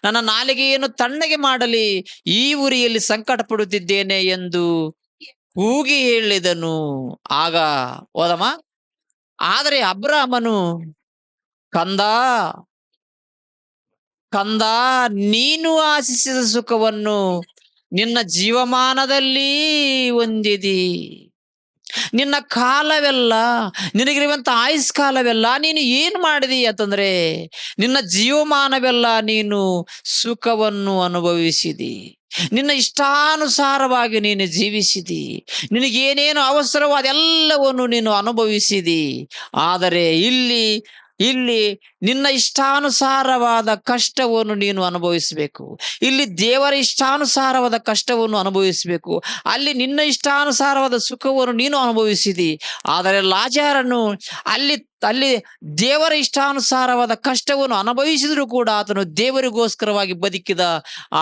ನನ್ನ ನಾಲಿಗೆಯನ್ನು ತಣ್ಣಗೆ ಮಾಡಲಿ, ಈ ಉರಿಯಲ್ಲಿ ಸಂಕಟ ಪಡುತ್ತಿದ್ದೇನೆ ಎಂದು ಕೂಗಿ ಹೇಳಿದನು. ಆಗ ಓದಮ್ಮ. ಆದರೆ ಅಬ್ರಾಮನು, ಕಂದ ನೀನು ಆಶಿಸಿದ ಸುಖವನ್ನು ನಿನ್ನ ಜೀವಮಾನದಲ್ಲಿ ಹೊಂದಿದಿ. ನಿನ್ನ ಕಾಲವೆಲ್ಲ, ನಿನಗಿರುವಂತ ಆಯುಷ್ಕಾಲವೆಲ್ಲ ನೀನು ಏನು ಮಾಡಿದಿ ಅಂತಂದ್ರೆ ನಿನ್ನ ಜೀವಮಾನವೆಲ್ಲ ನೀನು ಸುಖವನ್ನು ಅನುಭವಿಸಿದಿ. ನಿನ್ನ ಇಷ್ಟಾನುಸಾರವಾಗಿ ನೀನು ಜೀವಿಸಿದಿ. ನಿನಗೇನೇನು ಅವಸರವೋ ಅದೆಲ್ಲವನ್ನು ನೀನು ಅನುಭವಿಸಿದಿ. ಆದರೆ ಇಲ್ಲಿ ಇಲ್ಲಿ ನಿನ್ನ ಇಷ್ಟಾನುಸಾರವಾದ ಕಷ್ಟವನ್ನು ನೀನು ಅನುಭವಿಸಬೇಕು. ಇಲ್ಲಿ ದೇವರ ಇಷ್ಟಾನುಸಾರವಾದ ಕಷ್ಟವನ್ನು ಅನುಭವಿಸಬೇಕು. ಅಲ್ಲಿ ನಿನ್ನ ಇಷ್ಟಾನುಸಾರವಾದ ಸುಖವನ್ನು ನೀನು ಅನುಭವಿಸಿದಿ. ಆದರೆ ಲಾಜರನು ಅಲ್ಲಿ ಅಲ್ಲಿ ದೇವರ ಇಷ್ಟಾನುಸಾರವಾದ ಕಷ್ಟವನ್ನು ಅನುಭವಿಸಿದರೂ ಕೂಡ ಆತನು ದೇವರಿಗೋಸ್ಕರವಾಗಿ ಬದುಕಿದ.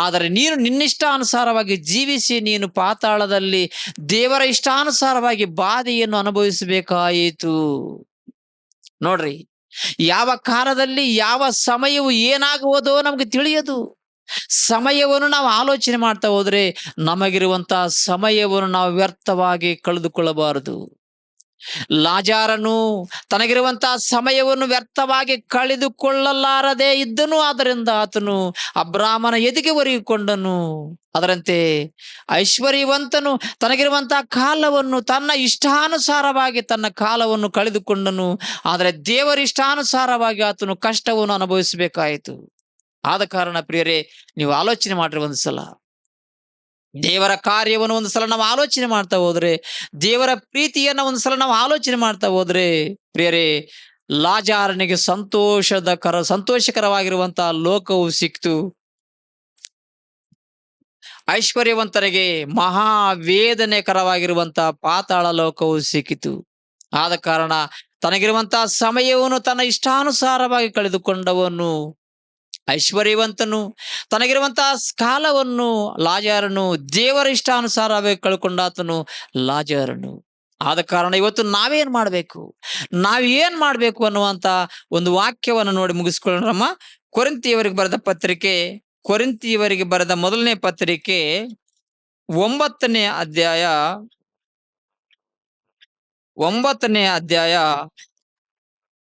ಆದರೆ ನೀನು ನಿನ್ನಿಷ್ಟಾನುಸಾರವಾಗಿ ಜೀವಿಸಿ ನೀನು ಪಾತಾಳದಲ್ಲಿ ದೇವರ ಇಷ್ಟಾನುಸಾರವಾಗಿ ಬಾಧೆಯನ್ನು ಅನುಭವಿಸಬೇಕಾಯಿತು. ನೋಡ್ರಿ, ಯಾವ ಕಾಲದಲ್ಲಿ ಯಾವ ಸಮಯವು ಏನಾಗುವುದೋ ನಮಗೆ ತಿಳಿಯದು. ಸಮಯವನ್ನು ನಾವು ಆಲೋಚನೆ ಮಾಡ್ತಾ ಹೋದ್ರೆ ನಮಗಿರುವಂತಹ ಸಮಯವನ್ನು ನಾವು ವ್ಯರ್ಥವಾಗಿ ಕಳೆದುಕೊಳ್ಳಬಾರದು. ಲಾಜರನು ತನಗಿರುವಂತಹ ಸಮಯವನ್ನು ವ್ಯರ್ಥವಾಗಿ ಕಳೆದುಕೊಳ್ಳಲಾರದೆ ಇದ್ದನು. ಆದ್ದರಿಂದ ಆತನು ಅಬ್ರಾಮನ ಎದೆಗೆ ಒರಗಿಕೊಂಡನು. ಅದರಂತೆ ಐಶ್ವರ್ಯವಂತನು ತನಗಿರುವಂತಹ ಕಾಲವನ್ನು ತನ್ನ ಇಷ್ಟಾನುಸಾರವಾಗಿ ತನ್ನ ಕಾಲವನ್ನು ಕಳೆದುಕೊಂಡನು. ಆದರೆ ದೇವರ ಇಷ್ಟಾನುಸಾರವಾಗಿ ಆತನು ಕಷ್ಟವನ್ನು ಅನುಭವಿಸಬೇಕಾಯಿತು. ಆದ ಕಾರಣ ಪ್ರಿಯರೇ, ನೀವು ಆಲೋಚನೆ ಮಾಡ್ರಿ, ಒಂದು ಸಲ ದೇವರ ಕಾರ್ಯವನ್ನು ಒಂದು ಸಲ ನಾವು ಆಲೋಚನೆ ಮಾಡ್ತಾ ಹೋದ್ರೆ, ದೇವರ ಪ್ರೀತಿಯನ್ನ ಒಂದು ಸಲ ನಾವು ಆಲೋಚನೆ ಮಾಡ್ತಾ ಹೋದ್ರೆ ಪ್ರಿಯರೇ, ಲಾಜರನಿಗೆ ಸಂತೋಷಕರವಾಗಿರುವಂತಹ ಲೋಕವು ಸಿಕ್ತು. ಐಶ್ವರ್ಯವಂತರಿಗೆ ಮಹಾವೇದನೆಕರವಾಗಿರುವಂತಹ ಪಾತಾಳ ಲೋಕವು ಸಿಕ್ಕಿತು. ಆದ ಕಾರಣ ತನಗಿರುವಂತಹ ಸಮಯವನ್ನು ತನ್ನ ಇಷ್ಟಾನುಸಾರವಾಗಿ ಕಳೆದುಕೊಂಡವನು ಐಶ್ವರ್ಯವಂತನು, ತನಗಿರುವಂತಹ ಕಾಲವನ್ನು ಲಾಜರನು ದೇವರ ಇಷ್ಟಾನುಸಾರವಾಗಿ ಕಳ್ಕೊಂಡಾತನು ಲಾಜರನು. ಆದ ಕಾರಣ ಇವತ್ತು ನಾವೇನ್ ಮಾಡ್ಬೇಕು ಅನ್ನುವಂತ ಒಂದು ವಾಕ್ಯವನ್ನು ನೋಡಿ ಮುಗಿಸ್ಕೊಳ್ಳೋಣ. ಕೊರಿಂಥಿಯವರಿಗೆ ಬರೆದ ಮೊದಲನೇ ಪತ್ರಿಕೆ 9ನೇ ಅಧ್ಯಾಯ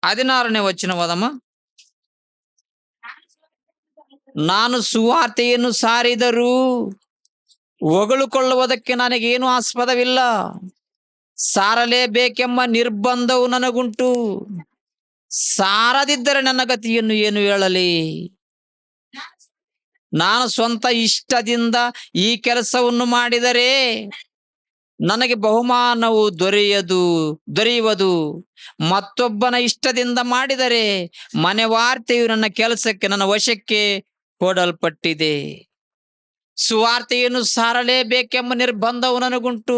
16ನೇ ವಚನವಾದಮ್ಮ. ನಾನು ಸುವಾರ್ತೆಯನ್ನು ಸಾರಿದರೂ ಹೊಗಳಿಕೊಳ್ಳುವುದಕ್ಕೆ ನನಗೇನು ಆಸ್ಪದವಿಲ್ಲ. ಸಾರಲೇಬೇಕೆಂಬ ನಿರ್ಬಂಧವು ನನಗುಂಟು. ಸಾರದಿದ್ದರೆ ನನ್ನ ಗತಿಯನ್ನು ಏನು ಹೇಳಲಿ? ನಾನು ಸ್ವಂತ ಇಷ್ಟದಿಂದ ಈ ಕೆಲಸವನ್ನು ಮಾಡಿದರೆ ನನಗೆ ಬಹುಮಾನವು ದೊರೆಯುವುದು. ಮತ್ತೊಬ್ಬನ ಇಷ್ಟದಿಂದ ಮಾಡಿದರೆ ಮನೆವಾರ್ತೆಯು ನನ್ನ ಕೆಲಸಕ್ಕೆ ನನ್ನ ವಶಕ್ಕೆ ಕೊಡಲ್ಪಟ್ಟಿದೆ. ಸುವಾರ್ತೆಯನ್ನು ಸಾರಲೇಬೇಕೆಂಬ ನಿರ್ಬಂಧವು ನನಗುಂಟು.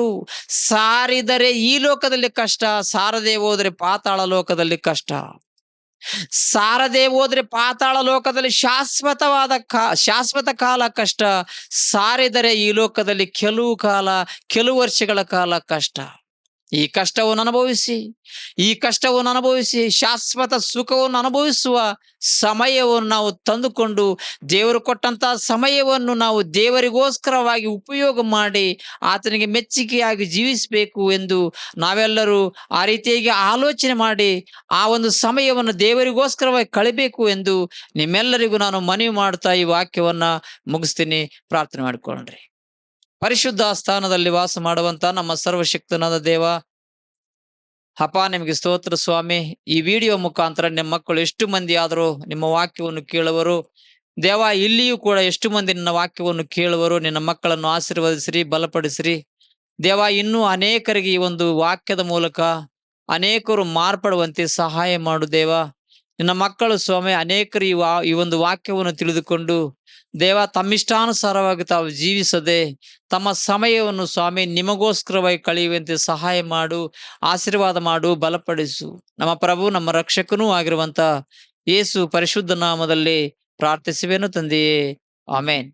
ಸಾರಿದರೆ ಈ ಲೋಕದಲ್ಲಿ ಕಷ್ಟ, ಸಾರದೆ ಹೋದರೆ ಪಾತಾಳ ಲೋಕದಲ್ಲಿ ಕಷ್ಟ. ಸಾರದೆ ಹೋದ್ರೆ ಪಾತಾಳ ಲೋಕದಲ್ಲಿ ಶಾಶ್ವತ ಕಾಲ ಕಷ್ಟ. ಸಾರಿದರೆ ಈ ಲೋಕದಲ್ಲಿ ಕೆಲವು ವರ್ಷಗಳ ಕಾಲ ಕಷ್ಟ. ಈ ಕಷ್ಟವನ್ನು ಅನುಭವಿಸಿ ಶಾಶ್ವತ ಸುಖವನ್ನು ಅನುಭವಿಸುವ ಸಮಯವನ್ನು ನಾವು ತಂದುಕೊಂಡು ದೇವರು ಕೊಟ್ಟಂತಹ ಸಮಯವನ್ನು ನಾವು ದೇವರಿಗೋಸ್ಕರವಾಗಿ ಉಪಯೋಗ ಮಾಡಿ ಆತನಿಗೆ ಮೆಚ್ಚುಗೆಯಾಗಿ ಜೀವಿಸಬೇಕು ಎಂದು ನಾವೆಲ್ಲರೂ ಆ ರೀತಿಯಾಗಿ ಆಲೋಚನೆ ಮಾಡಿ ಆ ಒಂದು ಸಮಯವನ್ನು ದೇವರಿಗೋಸ್ಕರವಾಗಿ ಕಳಿಬೇಕು ಎಂದು ನಿಮ್ಮೆಲ್ಲರಿಗೂ ನಾನು ಮನವಿ ಮಾಡ್ತಾ ಈ ವಾಕ್ಯವನ್ನ ಮುಗಿಸ್ತೀನಿ. ಪ್ರಾರ್ಥನೆ ಮಾಡಿಕೊಳ್ಳ್ರಿ. ಪರಿಶುದ್ಧ ಸ್ಥಾನದಲ್ಲಿ ವಾಸ ಮಾಡುವಂತ ನಮ್ಮ ಸರ್ವಶಕ್ತನಾದ ದೇವ, ಅಪ್ಪ ನಿಮಗೆ ಸ್ತೋತ್ರ ಸ್ವಾಮಿ. ಈ ವಿಡಿಯೋ ಮುಖಾಂತರ ನಿಮ್ಮ ಮಕ್ಕಳು ಎಷ್ಟು ಮಂದಿ ಆದರೂ ನಿಮ್ಮ ವಾಕ್ಯವನ್ನು ಕೇಳುವರು ದೇವ. ಇಲ್ಲಿಯೂ ಕೂಡ ಎಷ್ಟು ಮಂದಿ ನಿನ್ನ ವಾಕ್ಯವನ್ನು ಕೇಳುವರು. ನಿನ್ನ ಮಕ್ಕಳನ್ನು ಆಶೀರ್ವದಿಸ್ರಿ, ಬಲಪಡಿಸ್ರಿ ದೇವ. ಇನ್ನೂ ಅನೇಕರಿಗೆ ಈ ಒಂದು ವಾಕ್ಯದ ಮೂಲಕ ಅನೇಕರು ಮಾರ್ಪಡುವಂತೆ ಸಹಾಯ ಮಾಡು ದೇವ. ನಿನ್ನ ಮಕ್ಕಳು ಸ್ವಾಮಿ ಅನೇಕರು ಈ ಒಂದು ವಾಕ್ಯವನ್ನು ತಿಳಿದುಕೊಂಡು ದೇವ ತಮ್ಮಿಷ್ಟಾನುಸಾರವಾಗಿ ತಾವು ಜೀವಿಸದೆ ತಮ್ಮ ಸಮಯವನ್ನು ಸ್ವಾಮಿ ನಿಮಗೋಸ್ಕರವಾಗಿ ಕಳೆಯುವಂತೆ ಸಹಾಯ ಮಾಡು, ಆಶೀರ್ವಾದ ಮಾಡು, ಬಲಪಡಿಸು. ನಮ್ಮ ಪ್ರಭು ನಮ್ಮ ರಕ್ಷಕನೂ ಆಗಿರುವಂತ ಯೇಸು ಪರಿಶುದ್ಧ ನಾಮದಲ್ಲಿ ಪ್ರಾರ್ಥಿಸುವೆನು ತಂದೆಯೇ, ಆಮೇನ್.